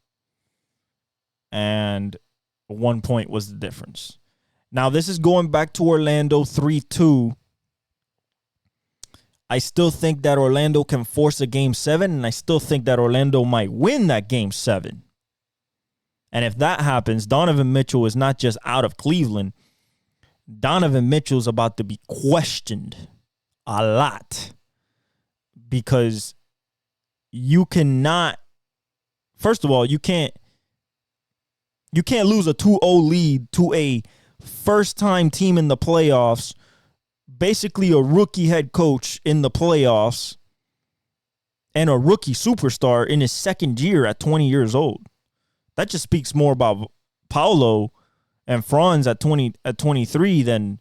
B: And 1 point was the difference. Now, this is going back to Orlando 3-2. I still think that Orlando can force a Game 7, and I still think that Orlando might win that Game 7. And if that happens, Donovan Mitchell is not just out of Cleveland. Donovan Mitchell's about to be questioned a lot. Because you cannot, first of all, you can't lose a 2-0 lead to a first-time team in the playoffs, basically a rookie head coach in the playoffs, and a rookie superstar in his second year at 20 years old. That just speaks more about Paolo and Franz at 23 than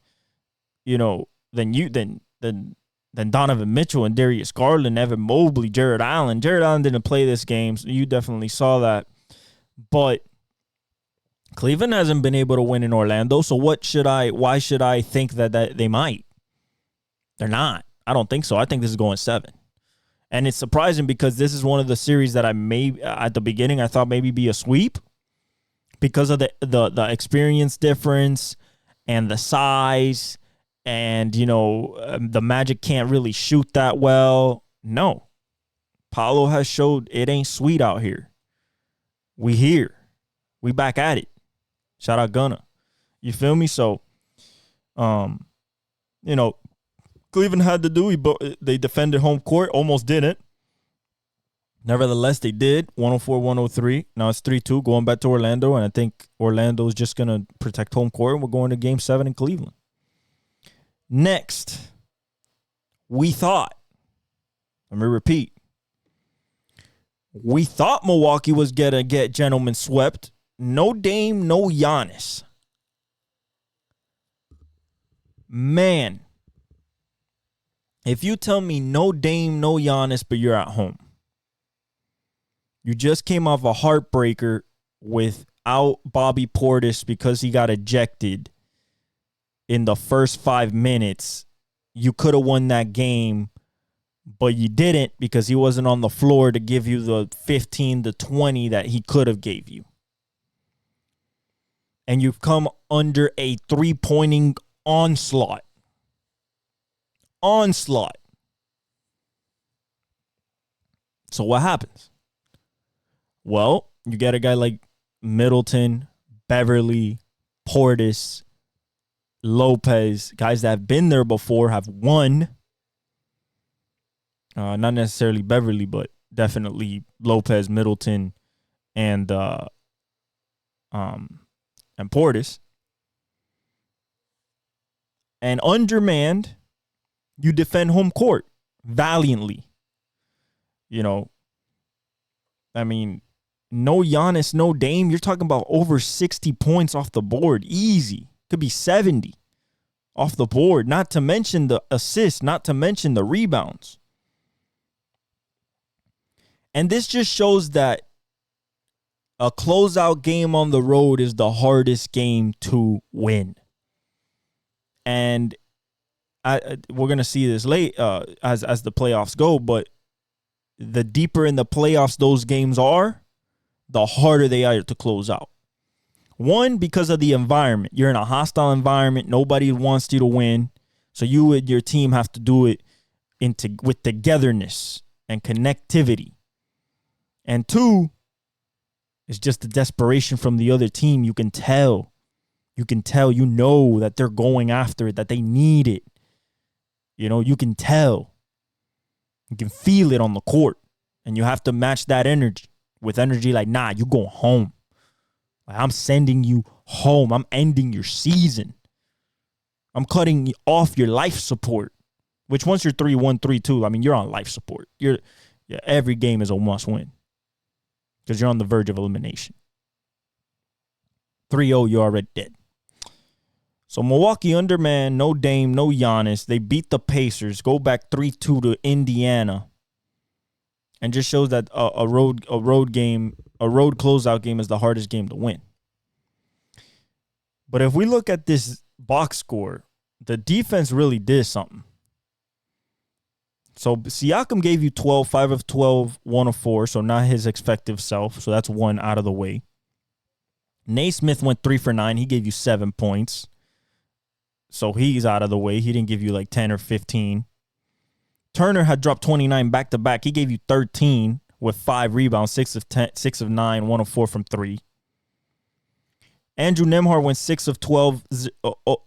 B: Donovan Mitchell and Darius Garland, Evan Mobley, Jared Allen. Jared Allen didn't play this game, so you definitely saw that. But Cleveland hasn't been able to win in Orlando, so why should I think that they might? They're not. I don't think so. I think this is going 7. And it's surprising because this is one of the series that at the beginning, I thought maybe be a sweep because of the experience difference and the size. And, the Magic can't really shoot that well. No. Paolo has showed it ain't sweet out here. We here. We back at it. Shout out Gunna. You feel me? So, Cleveland had to do. They defended home court. Almost didn't. Nevertheless, they did. 104-103. Now it's 3-2 going back to Orlando. And I think Orlando's just going to protect home court. And we're going to Game 7 in Cleveland. Next, we thought, let me repeat, we thought Milwaukee was going to get gentlemen swept. No Dame, no Giannis. Man, if you tell me no Dame, no Giannis, but you're at home, you just came off a heartbreaker without Bobby Portis because he got ejected in the first 5 minutes, you could have won that game, but you didn't because he wasn't on the floor to give you the 15 to 20 that he could have gave you. And you've come under a three-pointing onslaught. So what happens? Well, you get a guy like Middleton, Beverly, Portis, Lopez, guys that have been there before, have won. Not necessarily Beverly, but definitely Lopez, Middleton, and Portis. And undermanned, you defend home court valiantly. You know, I mean, no Giannis, no Dame. You're talking about over 60 points off the board. Easy. Could be 70 off the board. Not to mention the assists, not to mention the rebounds. And this just shows that a closeout game on the road is the hardest game to win. And we're going to see this late as the playoffs go, but the deeper in the playoffs those games are, the harder they are to close out. One, because of the environment. You're in a hostile environment. Nobody wants you to win. So you and your team have to do it with togetherness and connectivity. And two, it's just the desperation from the other team. You can tell. You know that they're going after it, that they need it. You know, you can tell. You can feel it on the court. And you have to match that energy with energy like, nah, you going home. Like, I'm sending you home. I'm ending your season. I'm cutting off your life support. Which once you're 3-1, 3-2, I mean, you're on life support. Every game is a must win. Because you're on the verge of elimination. 3-0, you're already dead. So Milwaukee underman, no Dame, no Giannis. They beat the Pacers, go back 3-2 to Indiana. And just shows that a road closeout game is the hardest game to win. But if we look at this box score, the defense really did something. So Siakam gave you 12, 5 of 12, 1 of 4, so not his expected self. So that's one out of the way. Naismith went 3 for 9. He gave you 7 points. So he's out of the way. He didn't give you like 10 or 15. Turner had dropped 29 back-to-back. He gave you 13 with 5 rebounds, 6 of 9, 1 of 4 from 3. Andrew Nembhard went 6 of 12,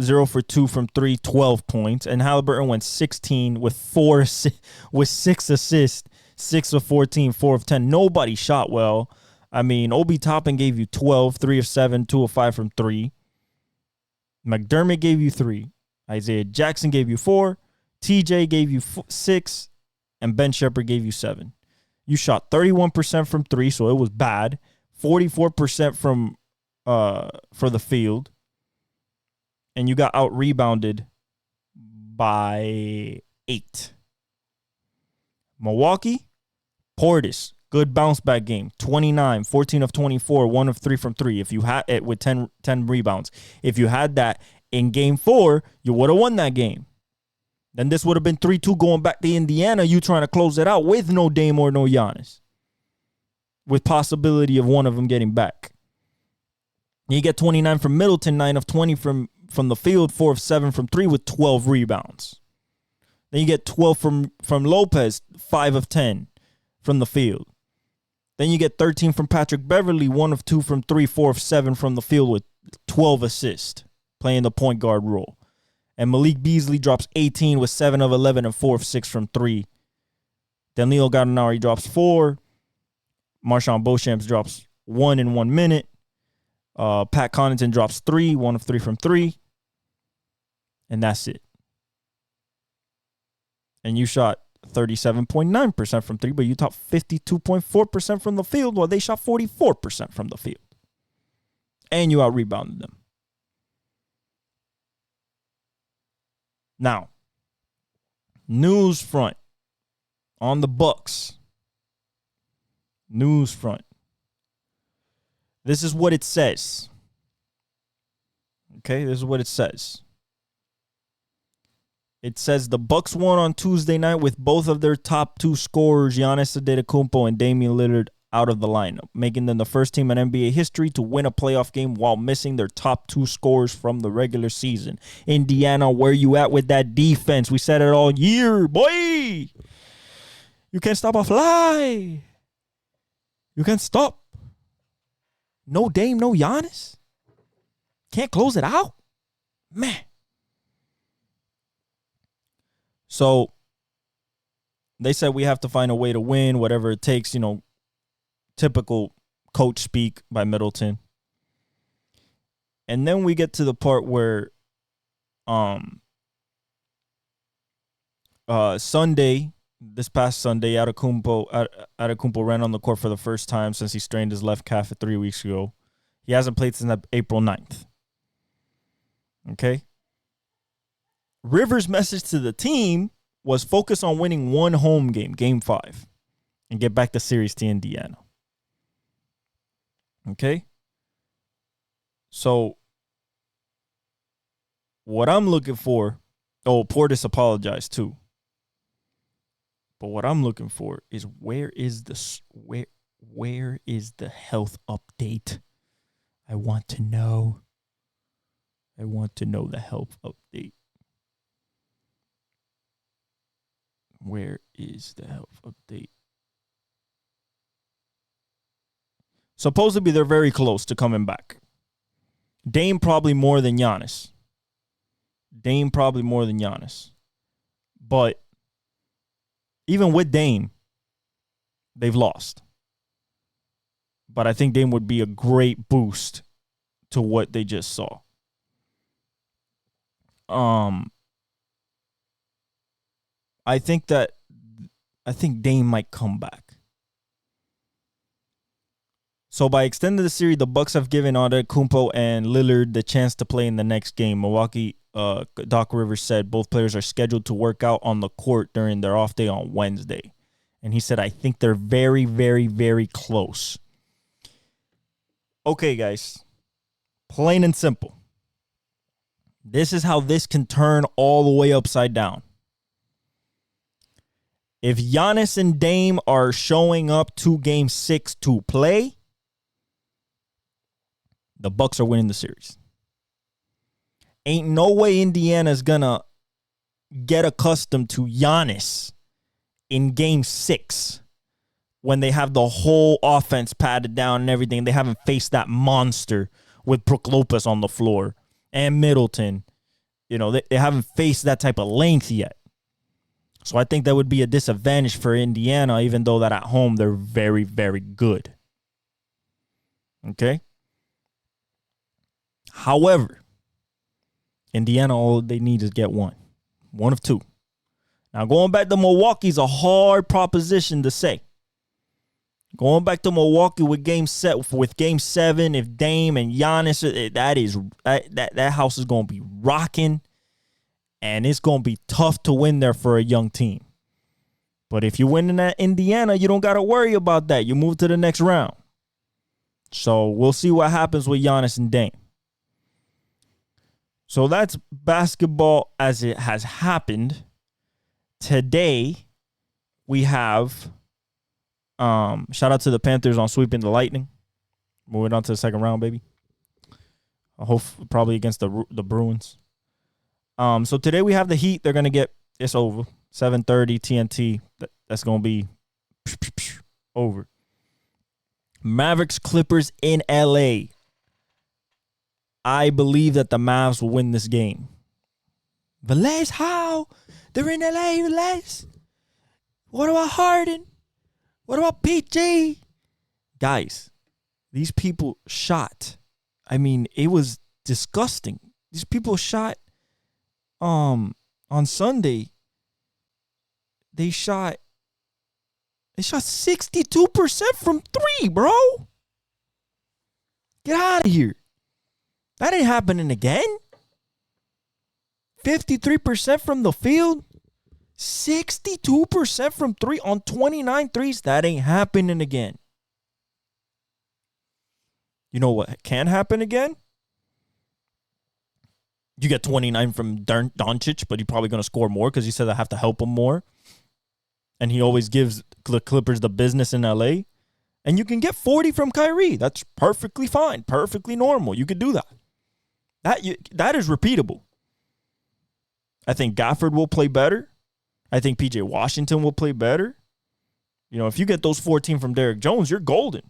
B: 0 for 2 from 3, 12 points. And Halliburton went 16 with 6 assists, 6 of 14, 4 of 10. Nobody shot well. I mean, Obi Toppin gave you 12, 3 of 7, 2 of 5 from 3. McDermott gave you 3. Isaiah Jackson gave you 4. TJ gave you 6. And Ben Shepherd gave you 7. You shot 31% from 3, so it was bad. 44% from for the field. And you got out-rebounded by 8. Milwaukee, Portis, good bounce-back game. 29, 14 of 24, 1 of 3 from 3. If you had it with 10 rebounds. If you had that in game 4, you would have won that game. Then this would have been 3-2 going back to Indiana. You trying to close it out with no Dame or no Giannis. With possibility of one of them getting back. You get 29 from Middleton, 9 of 20 from the field, 4 of 7 from 3 with 12 rebounds. Then you get 12 from Lopez, 5 of 10 from the field. Then you get 13 from Patrick Beverley, 1 of 2 from 3, 4 of 7 from the field with 12 assists, playing the point guard role. And Malik Beasley drops 18 with 7 of 11 and 4 of 6 from 3. Danilo Gallinari drops 4. Marshawn Beauchamp drops 1 in 1 minute. Pat Connaughton drops 3, 1 of 3 from 3. And that's it. And you shot 37.9% from 3, but you topped 52.4% from the field, while they shot 44% from the field. And you out-rebounded them. Now, news front on the Bucks. News front. This is what it says. Okay, this is what it says. It says the Bucks won on Tuesday night with both of their top 2 scorers, Giannis Antetokounmpo and Damian Lillard, out of the lineup, making them the first team in NBA history to win a playoff game while missing their top 2 scorers from the regular season. Indiana, where you at with that defense? We said it all year, boy. You can't stop a fly. You can't stop. No Dame, no Giannis. Can't close it out? Man. So, They said we have to find a way to win, whatever it takes, typical coach speak by Middleton. And then we get to the part where this past Sunday, Adetokounmpo ran on the court for the first time since he strained his left calf 3 weeks ago. He hasn't played since April 9th. Okay? Rivers' message to the team was focus on winning one home game, Game 5, and get back the series to Indiana. Okay? So, what I'm looking for, Portis apologized too. But what I'm looking for is where is the health update? I want to know the health update. Where is the health update? Supposedly they're very close to coming back. Dame probably more than Giannis. But even with Dame, they've lost. But I think Dame would be a great boost to what they just saw. I think Dame might come back. So by extending the series, the Bucks have given Adetokounmpo and Lillard the chance to play in the next game. Milwaukee, Doc Rivers said both players are scheduled to work out on the court during their off day on Wednesday. And he said, I think they're very, very, very close. Okay, guys. Plain and simple. This is how this can turn all the way upside down. If Giannis and Dame are showing up to Game 6 to play, the Bucks are winning the series. Ain't no way Indiana's gonna get accustomed to Giannis in Game 6 when they have the whole offense padded down and everything. They haven't faced that monster with Brook Lopez on the floor and Middleton. They haven't faced that type of length yet. So I think that would be a disadvantage for Indiana, even though that at home they're very, very good. Okay? However, Indiana, all they need is get one. One of two. Now, going back to Milwaukee's a hard proposition to say. Going back to Milwaukee with Game 7, if Dame and Giannis, that house is going to be rocking. And it's going to be tough to win there for a young team. But if you win in that Indiana, you don't got to worry about that. You move to the next round. So we'll see what happens with Giannis and Dame. So that's basketball as it has happened. Today, we have, shout out to the Panthers on sweeping the Lightning. Moving on to the second round, baby. I hope probably against the Bruins. So today we have the Heat. They're going to get, it's over, 7:30 TNT. That's going to be over. Mavericks Clippers in LA. I believe that the Mavs will win this game. Velez, how? They're in LA, Velez. What about Harden? What about PG? Guys, these people shot. I mean, it was disgusting. These people shot on Sunday. They shot 62% from 3, bro. Get out of here. That ain't happening again. 53% from the field. 62% from 3 on 29 threes. That ain't happening again. You know what can happen again? You get 29 from Doncic, but he's probably going to score more because he said I have to help him more. And he always gives the Clippers the business in LA. And you can get 40 from Kyrie. That's perfectly fine. Perfectly normal. You could do that. That is repeatable. I think Gafford will play better. I think PJ Washington will play better. If you get those 14 from Derek Jones, you're golden.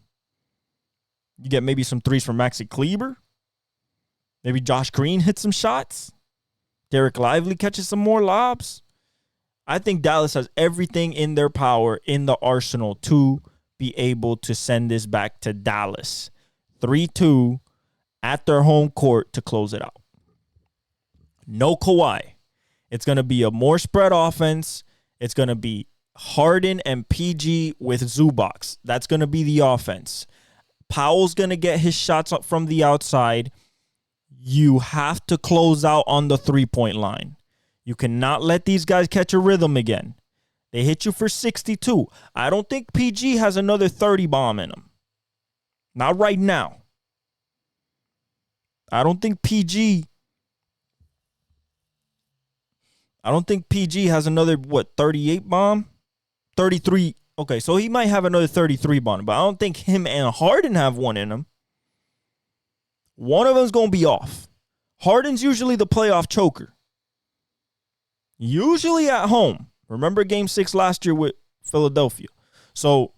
B: You get maybe some threes from Maxi Kleber. Maybe Josh Green hits some shots. Derek Lively catches some more lobs. I think Dallas has everything in their power, in the arsenal, to be able to send this back to Dallas. 3-2 at their home court to close it out. No Kawhi. It's going to be a more spread offense. It's going to be Harden and PG with Zubac. That's going to be the offense. Powell's going to get his shots up from the outside. You have to close out on the three-point line. You cannot let these guys catch a rhythm again. They hit you for 62. I don't think PG has another 30 bomb in him. Not right now. I don't think PG has another, 38 bomb? 33. Okay, so he might have another 33 bomb, but I don't think him and Harden have one in him. One of them's going to be off. Harden's usually the playoff choker. Usually at home. Remember Game 6 last year with Philadelphia. So,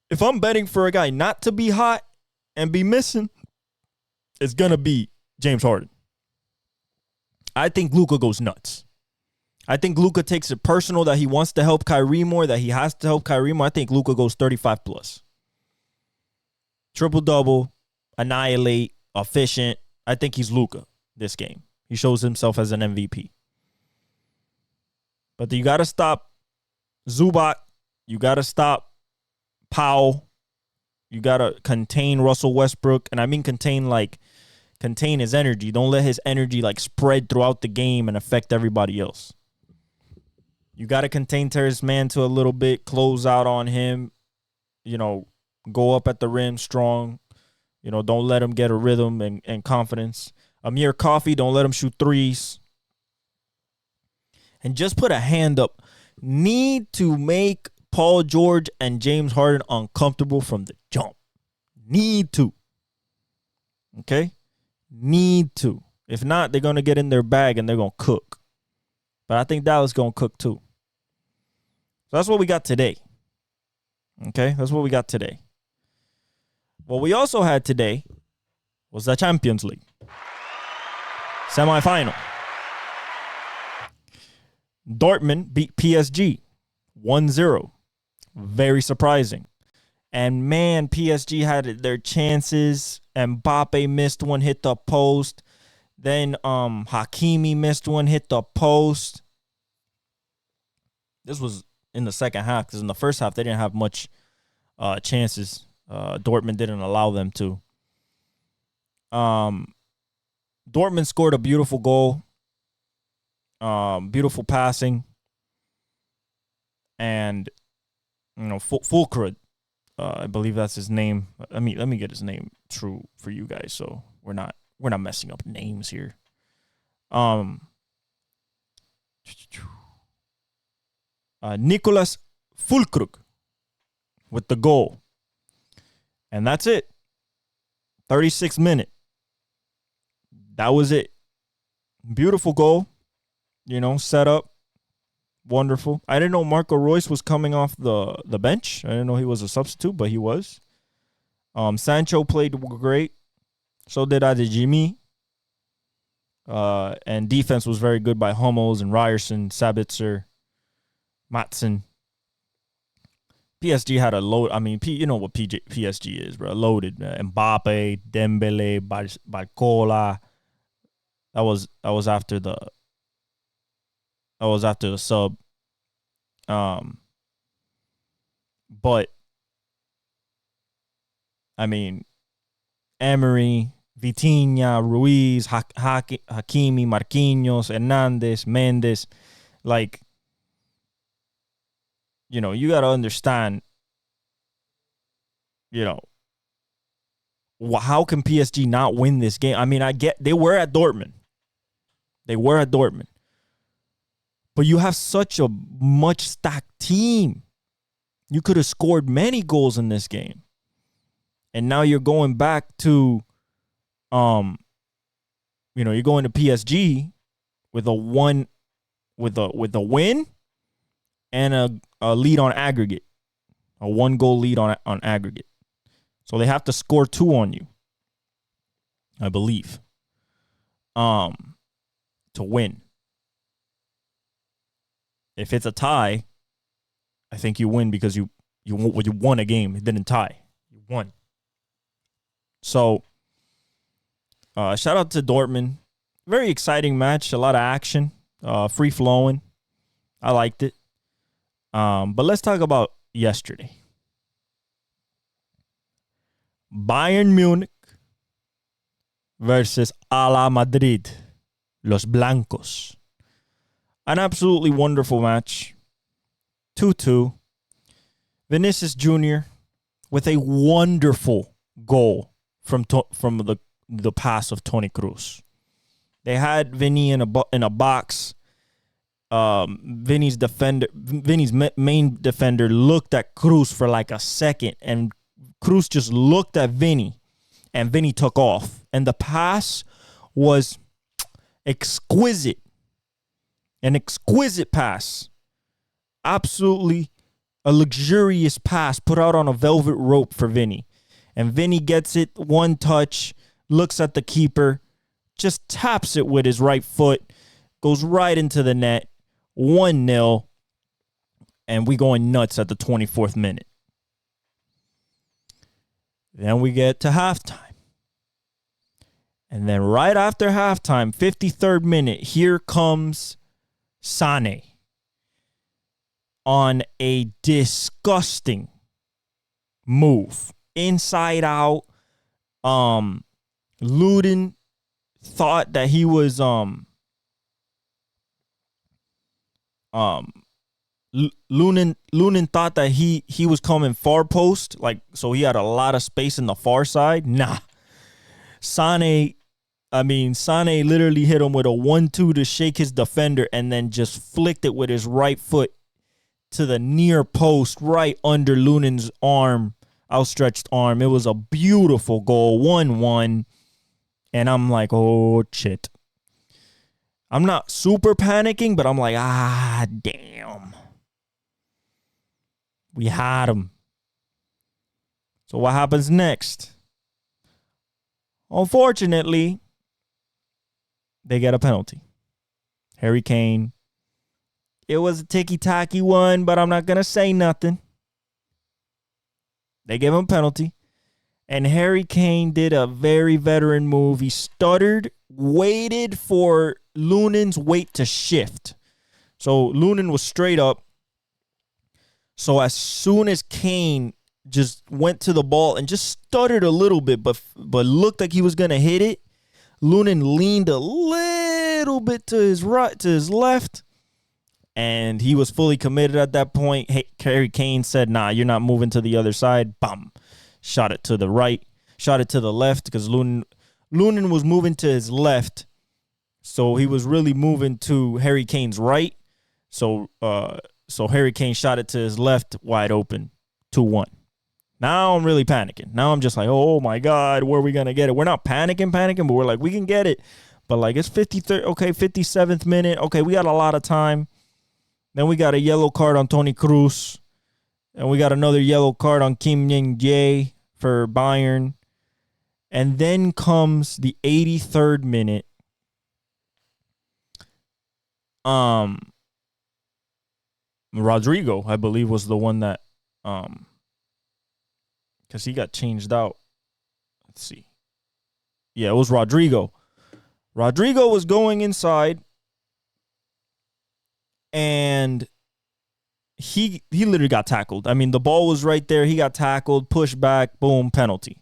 B: if I'm betting for a guy not to be hot and be missing, it's going to be James Harden. I think Luka goes nuts. I think Luka takes it personal that he wants to help Kyrie more, that he has to help Kyrie more. I think Luka goes 35 plus. Triple-double, annihilate, efficient. I think he's Luka this game. He shows himself as an MVP. But you got to stop Zubac. You got to stop Powell. You got to contain Russell Westbrook. And I mean contain his energy. Don't let his energy spread throughout the game and affect everybody else. You got to contain Terrence Mann to a little bit, close out on him, go up at the rim strong. Don't let him get a rhythm and confidence. Amir Coffey, don't let him shoot threes. And just put a hand up. Need to make Paul George and James Harden uncomfortable from the jump. Need to. Okay? Need to. If not, they're going to get in their bag and they're going to cook. But I think Dallas is going to cook too. So that's what we got today. Okay? That's what we got today. What we also had today was the Champions League. Semifinal. Dortmund beat PSG 1-0. Very surprising. And man, PSG had their chances. Mbappe missed one, hit the post. Then Hakimi missed one, hit the post. This was in the second half, because in the first half they didn't have much chances. Dortmund didn't allow them to. Dortmund scored a beautiful goal. Beautiful passing. And, Fulkrug, I believe that's his name. Let me get his name true for you guys, so we're not messing up names here. Nicolas Fulkrug with the goal. And that's it. 36th minute. That was it. Beautiful goal. Set up. Wonderful. I didn't know Marco Reus was coming off the bench. I didn't know he was a substitute, but he was. Sancho played great. So did Adeyemi. And defense was very good by Hummels and Ryerson, Sabitzer, Matson. PSG had a load. I mean, you know what PSG is, bro. Loaded. Mbappe, Dembele, Barcola. That was after the sub. But I mean, Emery, Vitinha, Ruiz, Hakimi, Marquinhos, Hernandez, Mendes, you got to understand, how can PSG not win this game? I mean, I get they were at Dortmund. But you have such a much stacked team. You could have scored many goals in this game. And now you're going back to, you're going to PSG with a win and a lead on aggregate, a 1-goal lead on aggregate. So they have to score 2 on you, I believe, to win. If it's a tie, I think you win because you won a game. It didn't tie. You won. So, shout out to Dortmund. Very exciting match. A lot of action. Free flowing. I liked it. But let's talk about yesterday. Bayern Munich versus Ala Madrid. Los Blancos. An absolutely wonderful match. 2-2. Vinicius Jr. with a wonderful goal from the pass of Toni Kroos. They had Vinny in a box. Vinny's main defender looked at Kroos for like a second, and Kroos just looked at Vinny, and Vinny took off. And the pass was exquisite. An exquisite pass. Absolutely a luxurious pass put out on a velvet rope for Vinny. And Vinny gets it, one touch, looks at the keeper, just taps it with his right foot, goes right into the net, 1-0, and we going nuts at the 24th minute. Then we get to halftime. And then right after halftime, 53rd minute, here comes Sane on a disgusting move. Inside out. Lunin thought that he was Lunin thought that he was coming far post, like, so he had a lot of space in the far side. Nah. Sane literally hit him with a 1-2 to shake his defender and then just flicked it with his right foot to the near post right under Lunin's arm, outstretched arm. It was a beautiful goal, 1-1. And I'm like, oh, shit. I'm not super panicking, but I'm like, damn. We had him. So what happens next? Unfortunately, they get a penalty. Harry Kane. It was a ticky-tacky one, but I'm not going to say nothing. They gave him a penalty. And Harry Kane did a very veteran move. He stuttered, waited for Lunin's weight to shift. So Lunin was straight up. So as soon as Kane just went to the ball and just stuttered a little bit, but looked like he was going to hit it, Lunin leaned a little bit to his right, to his left, and he was fully committed at that point. Harry Kane said, nah, you're not moving to the other side. Bam. Shot it to the right. Shot it to the left because Lunin was moving to his left. So he was really moving to Harry Kane's right. So Harry Kane shot it to his left, wide open, 2-1. Now I'm really panicking. Now I'm just like, oh my God, where are we going to get it? We're not panicking, but we're like, we can get it. But like, it's 53rd, okay, 57th minute. Okay, we got a lot of time. Then we got a yellow card on Toni Kroos. And we got another yellow card on Kim Min-jae for Bayern. And then comes the 83rd minute. Rodrigo, I believe, was the one that because he got changed out. Let's see. Yeah, it was Rodrigo. Rodrigo was going inside, and he literally got tackled. I mean, the ball was right there. He got tackled, pushed back, boom, penalty.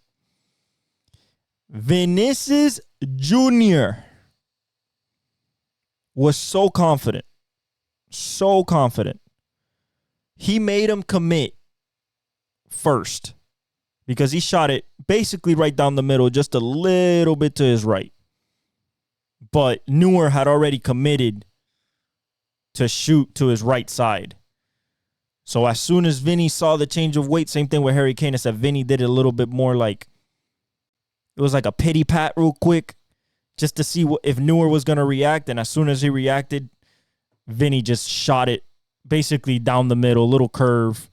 B: Vinicius Jr. was so confident. So confident. He made him commit first because he shot it basically right down the middle, just a little bit to his right. But Neuer had already committed to shoot to his right side. So as soon as Vinny saw the change of weight, same thing with Harry Kane, except Vinny did it a little bit more like, it was like a pity pat real quick, just to see if Neuer was going to react. And as soon as he reacted, Vinny just shot it basically down the middle, little curve,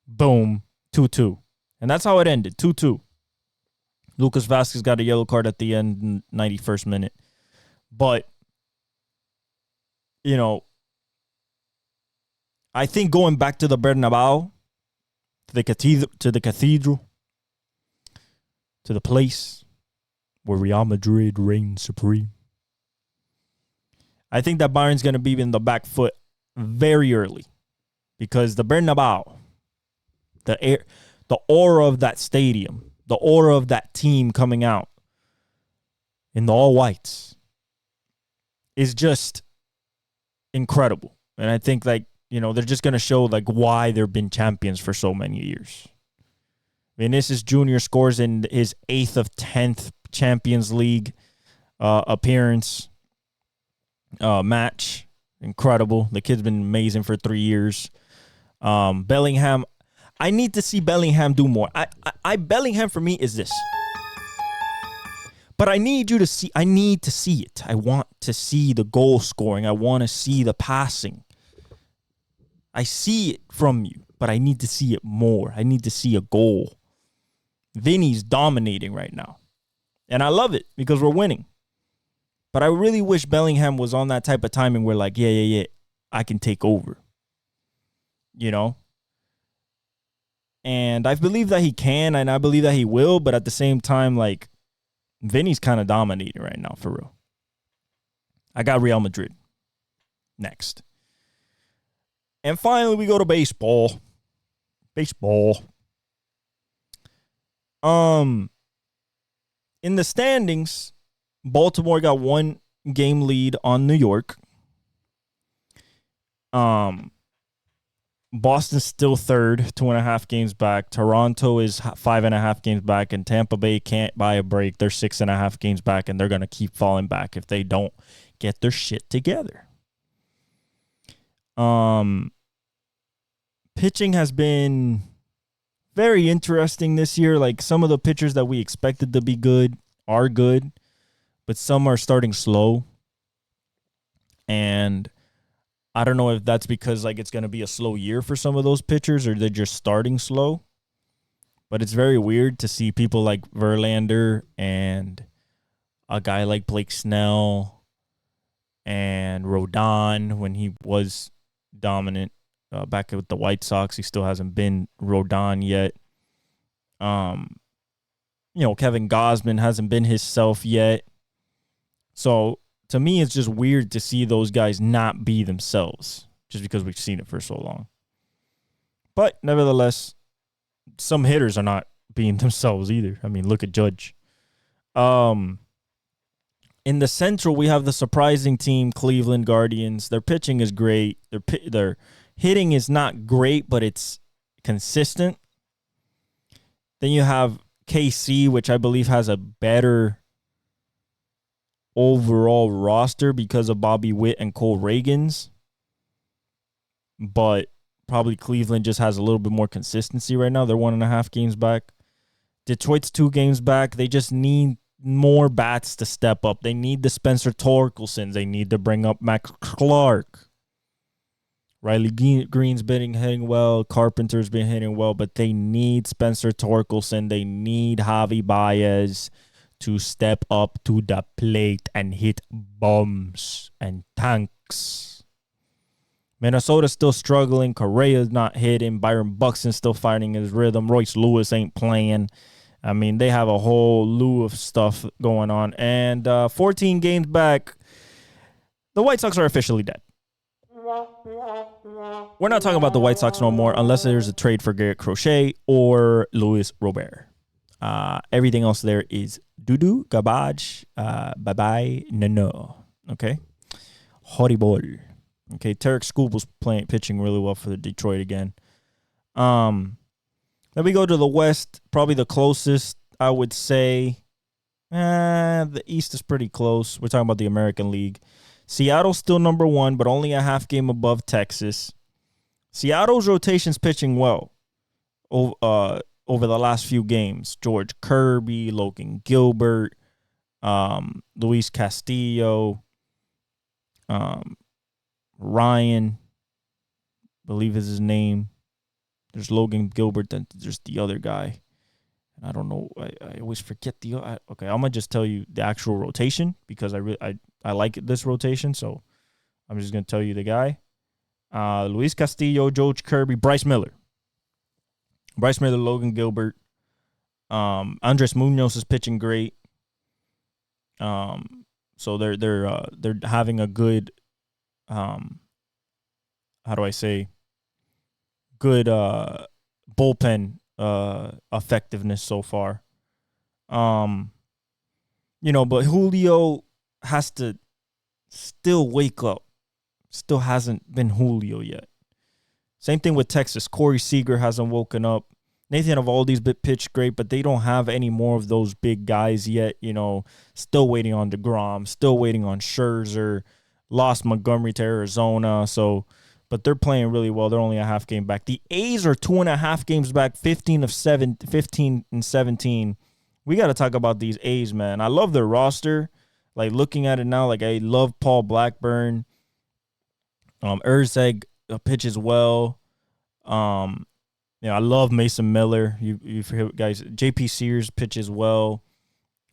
B: boom, 2-2. And that's how it ended, 2-2. Lucas Vazquez got a yellow card at the end, 91st minute. But, you know, I think going back to the Bernabeu, to the cathedral, to the place where Real Madrid reigns supreme. I think that Bayern's going to be in the back foot very early because the Bernabeu, the aura of that stadium, the aura of that team coming out in the all whites is just incredible. And I think they're just going to show why they've been champions for so many years. Vinicius Jr. scores in his 8th of 10th Champions League appearance match. Incredible. The kid's been amazing for 3 years. Bellingham, I need to see Bellingham do more. Bellingham for me is this. But I need to see it. I want to see the goal scoring. I want to see the passing. I see it from you, but I need to see it more. I need to see a goal. Vinny's dominating right now. And I love it because we're winning. But I really wish Bellingham was on that type of timing where yeah, I can take over. And I believe that he can, and I believe that he will, but at the same time, Vinny's kind of dominating right now, for real. I got Real Madrid next. And finally, we go to baseball. In the standings, Baltimore got 1 game lead on New York. Boston's still third, 2.5 games back. Toronto is 5.5 games back, and Tampa Bay can't buy a break. They're 6.5 games back, and they're going to keep falling back if they don't get their shit together. Pitching has been very interesting this year. Some of the pitchers that we expected to be good are good, but some are starting slow. And I don't know if that's because it's going to be a slow year for some of those pitchers or they're just starting slow. But it's very weird to see people like Verlander and a guy like Blake Snell and Rodon when he was dominant back with the White Sox. He still hasn't been Rodon yet. Kevin Gausman hasn't been himself yet. So to me, it's just weird to see those guys not be themselves just because we've seen it for so long. But nevertheless, some hitters are not being themselves either. I mean, look at Judge. In the Central, we have the surprising team, Cleveland Guardians. Their pitching is great. Their hitting is not great, but it's consistent. Then you have KC, which I believe has a better overall roster because of Bobby Witt and Cole Reagans. But probably Cleveland just has a little bit more consistency right now. They're 1.5 games back. Detroit's 2 games back. They just need more bats to step up. They need the Spencer Torkelsons. They need to bring up Max Clark. Riley Green's been hitting well. Carpenter's been hitting well, but they need Spencer Torkelson. They need Javi Baez to step up to the plate and hit bombs and tanks. Minnesota's still struggling. Correa's not hitting. Byron Buxton's still finding his rhythm. Royce Lewis ain't playing. I mean, they have a whole slew of stuff going on. And 14 games back, the White Sox are officially dead. We're not talking about the White Sox no more unless there's a trade for Garrett Crochet or Luis Robert. Everything else there is doo-doo, garbage, bye-bye, no. Okay? Horrible. Okay, Tarek Skubal's pitching really well for the Detroit again. Then we go to the West, probably the closest, I would say. The East is pretty close. We're talking about the American League. Seattle's still number 1, but only a half game above Texas. Seattle's rotation's pitching well over the last few games. George Kirby, Logan Gilbert, Luis Castillo, Ryan, I believe is his name. There's Logan Gilbert, then there's the other guy. And I don't know. I always forget the. Okay, I'm gonna just tell you the actual rotation because I like this rotation. So I'm just gonna tell you the guy. Luis Castillo, George Kirby, Bryce Miller, Logan Gilbert. Andres Munoz is pitching great. So they're having a good how do I say, good bullpen effectiveness so far. But Julio has to still wake up. Still hasn't been Julio yet. Same thing with Texas. Corey Seager hasn't woken up. Nathan Eovaldi's been pitched great, but they don't have any more of those big guys yet. Still waiting on DeGrom, still waiting on Scherzer. Lost Montgomery to Arizona, but they're playing really well. They're only a half game back. The A's are 2.5 games back, 15 and 17. We got to talk about these A's, man. I love their roster. Like, looking at it now, like, I love Paul Blackburn. Erzeg pitches well. I love Mason Miller. You forget, guys. J.P. Sears pitches well.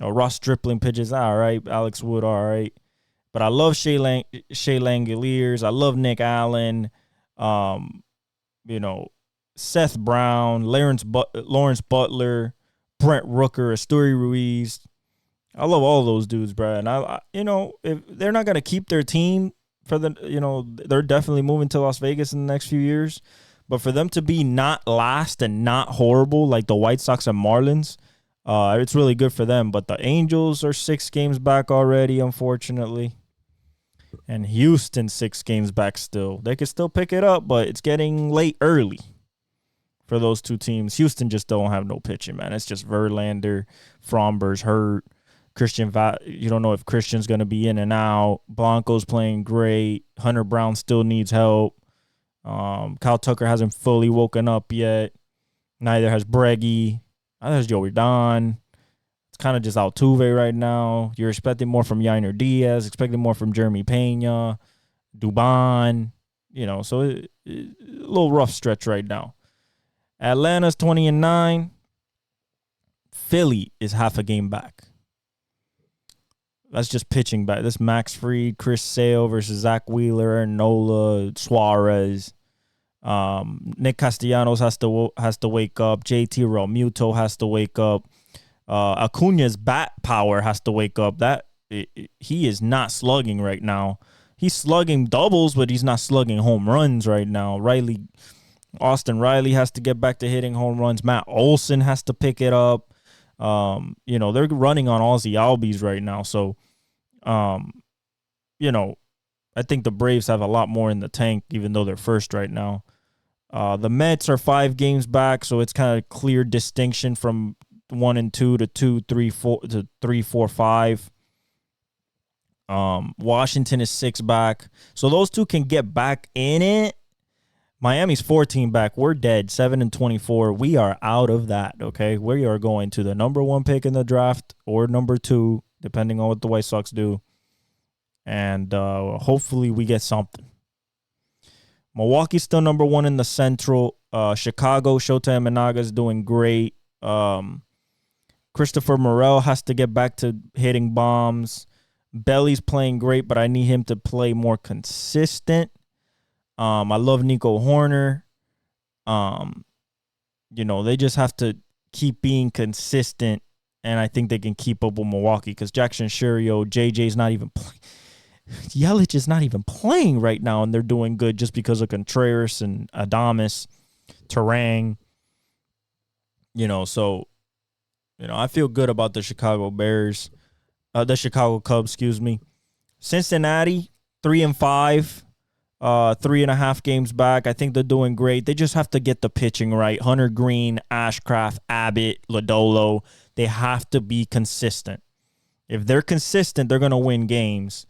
B: Ross Stripling pitches all right. Alex Wood all right. But I love Shea Langoliers. I love Nick Allen. Seth Brown, Lawrence Butler, Brent Rooker, Asturi Ruiz. I love all those dudes, bro. And if they're not gonna keep their team they're definitely moving to Las Vegas in the next few years. But for them to be not last and not horrible like the White Sox and Marlins, it's really good for them. But the Angels are 6 games back already, unfortunately. And Houston 6 games back still. They could still pick it up, but it's getting late early for those two teams. Houston just don't have no pitching, man. It's just Verlander, Fromber's hurt. You don't know if Christian's going to be in and out. Blanco's playing great. Hunter Brown still needs help. Kyle Tucker hasn't fully woken up yet. Neither has Breggy. Neither has Joey Don. It's kind of just Altuve right now. You're expecting more from Yainer Diaz, expecting more from Jeremy Pena, Dubon. So a little rough stretch right now. Atlanta's 20-9. Philly is half a game back. That's just pitching back. This Max Fried, Chris Sale versus Zach Wheeler, Nola, Suarez. Nick Castellanos has to wake up. JT Realmuto has to wake up. Acuna's bat power has to wake up. He is not slugging right now. He's slugging doubles, but he's not slugging home runs right now. Austin Riley has to get back to hitting home runs. Matt Olson has to pick it up. They're running on Ozzy Albies right now. So, I think the Braves have a lot more in the tank, even though they're first right now. The Mets are 5 games back, so it's kind of clear distinction from 1 and 2 to 2, 3, 4 to 3, 4, 5. Washington is 6 back, so those two can get back in it. Miami's 14 back. We're dead. 7 and 24. We are out of that. Okay, we are going to the number 1 pick in the draft or number 2, depending on what the White Sox do, and hopefully we get something. Milwaukee's still number 1 in the Central. Chicago, Shota Imanaga is doing great. Christopher Morel has to get back to hitting bombs. Belly's playing great, but I need him to play more consistent. I love Nico Horner. They just have to keep being consistent, and I think they can keep up with Milwaukee because Jackson Shurio, JJ's not even playing. Yelich is not even playing right now, and they're doing good just because of Contreras and Adames, Terang. I feel good about the Chicago Cubs, excuse me. Cincinnati, 3 and 5, 3.5 games back. I think they're doing great. They just have to get the pitching right. Hunter Green, Ashcraft, Abbott, Lodolo. They have to be consistent. If they're consistent, they're going to win games.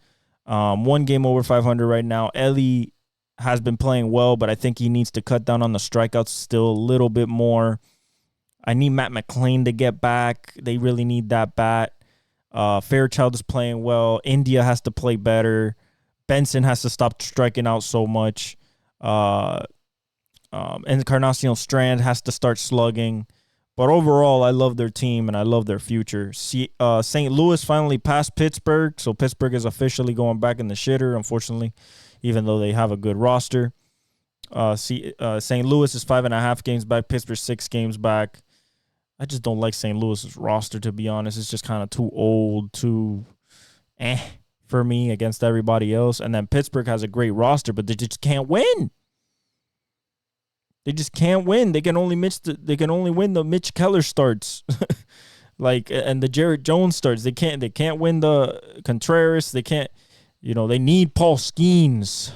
B: 1 game over 500 right now. Ellie has been playing well, but I think he needs to cut down on the strikeouts still a little bit more. I need Matt McClain to get back. They really need that bat. Fairchild is playing well. India has to play better. Benson has to stop striking out so much. And Encarnacion Strand has to start slugging. But overall, I love their team and I love their future. St. Louis finally passed Pittsburgh, so Pittsburgh is officially going back in the shitter, unfortunately, even though they have a good roster. St. Louis is 5.5 games back. Pittsburgh 6 games back. I just don't like St. Louis's roster, to be honest. It's just kind of too old, too for me against everybody else. And then Pittsburgh has a great roster, but they just can't win. They just can't win. They can only win the Mitch Keller starts. And the Jarrett Jones starts. They can't win the Contreras. They can't, they need Paul Skeens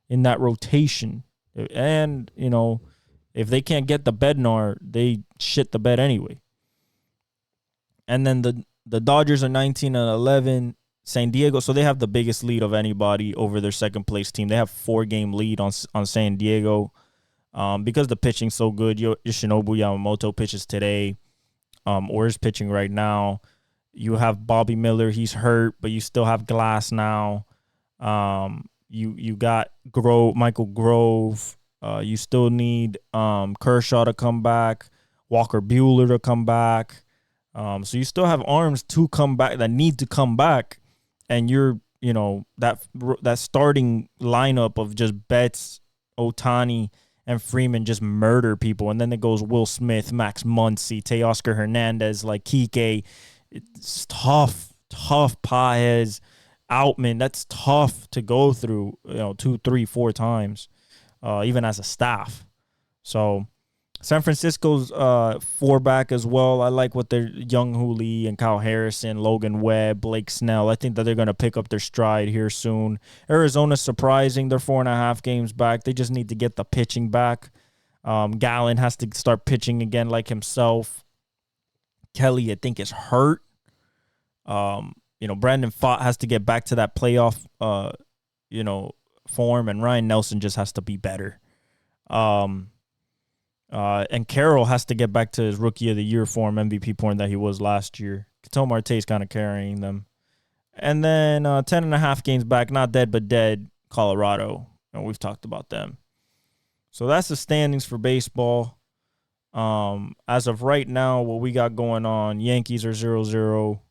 B: in that rotation. And, if they can't get the Bednar, they shit the bed anyway. And then the Dodgers are 19-11. San Diego, so they have the biggest lead of anybody over their second place team. They have 4-game lead on San Diego. Because the pitching's so good. Yoshinobu Yamamoto pitches today, or is pitching right now. You have Bobby Miller, he's hurt, but you still have Glass now. You got Michael Grove. You still need Kershaw to come back, Walker Buehler to come back. So you still have arms to come back that need to come back, and you're that starting lineup of just Betts, Ohtani, and Freeman just murder people, and then it goes Will Smith, Max Muncy, Teoscar Hernandez, like Kike. It's tough. Paez, Outman. That's tough to go through. 2, 3, 4 times. Even as a staff. So San Francisco's 4 back as well. I like what they're Young Hoo Lee and Kyle Harrison, Logan Webb, Blake Snell. I think that they're going to pick up their stride here soon. Arizona's surprising. They're 4.5 games back. They just need to get the pitching back. Gallen has to start pitching again like himself. Kelly, I think, is hurt. Brandon Pfaadt has to get back to that playoff, form, and Ryan Nelson just has to be better. And Carroll has to get back to his Rookie of the Year form, MVP form that he was last year. Ketel Marte's kind of carrying them. And then 10.5 games back, not dead but dead, Colorado. And we've talked about them. So that's the standings for baseball. As of right now, what we got going on, Yankees are 0-0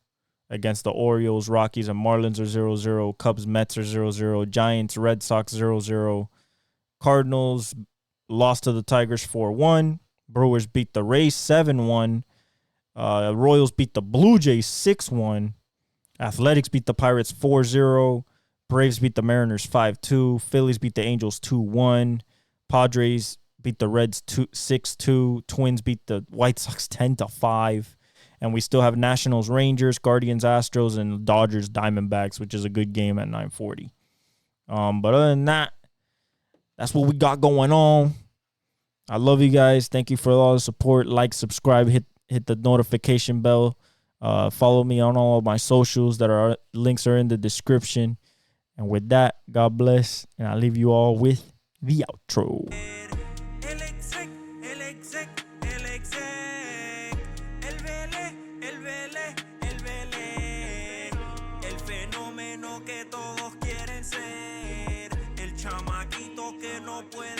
B: against the Orioles. Rockies and Marlins are 0-0. Cubs, Mets are 0-0. Giants, Red Sox 0-0. Cardinals lost to the Tigers 4-1. Brewers beat the Rays 7-1. Royals beat the Blue Jays 6-1. Athletics beat the Pirates 4-0. Braves beat the Mariners 5-2. Phillies beat the Angels 2-1. Padres beat the Reds 6-2. Twins beat the White Sox 10-5. And we still have Nationals, Rangers, Guardians, Astros, and Dodgers, Diamondbacks, which is a good game at 9:40. But other than that, that's what we got going on. I love you guys. Thank you for all the support. Like, subscribe, hit the notification bell. Follow me on all of my socials. Links are in the description. And with that, God bless. And I leave you all with the outro.
A: Que todos quieren ser el chamaquito que no puede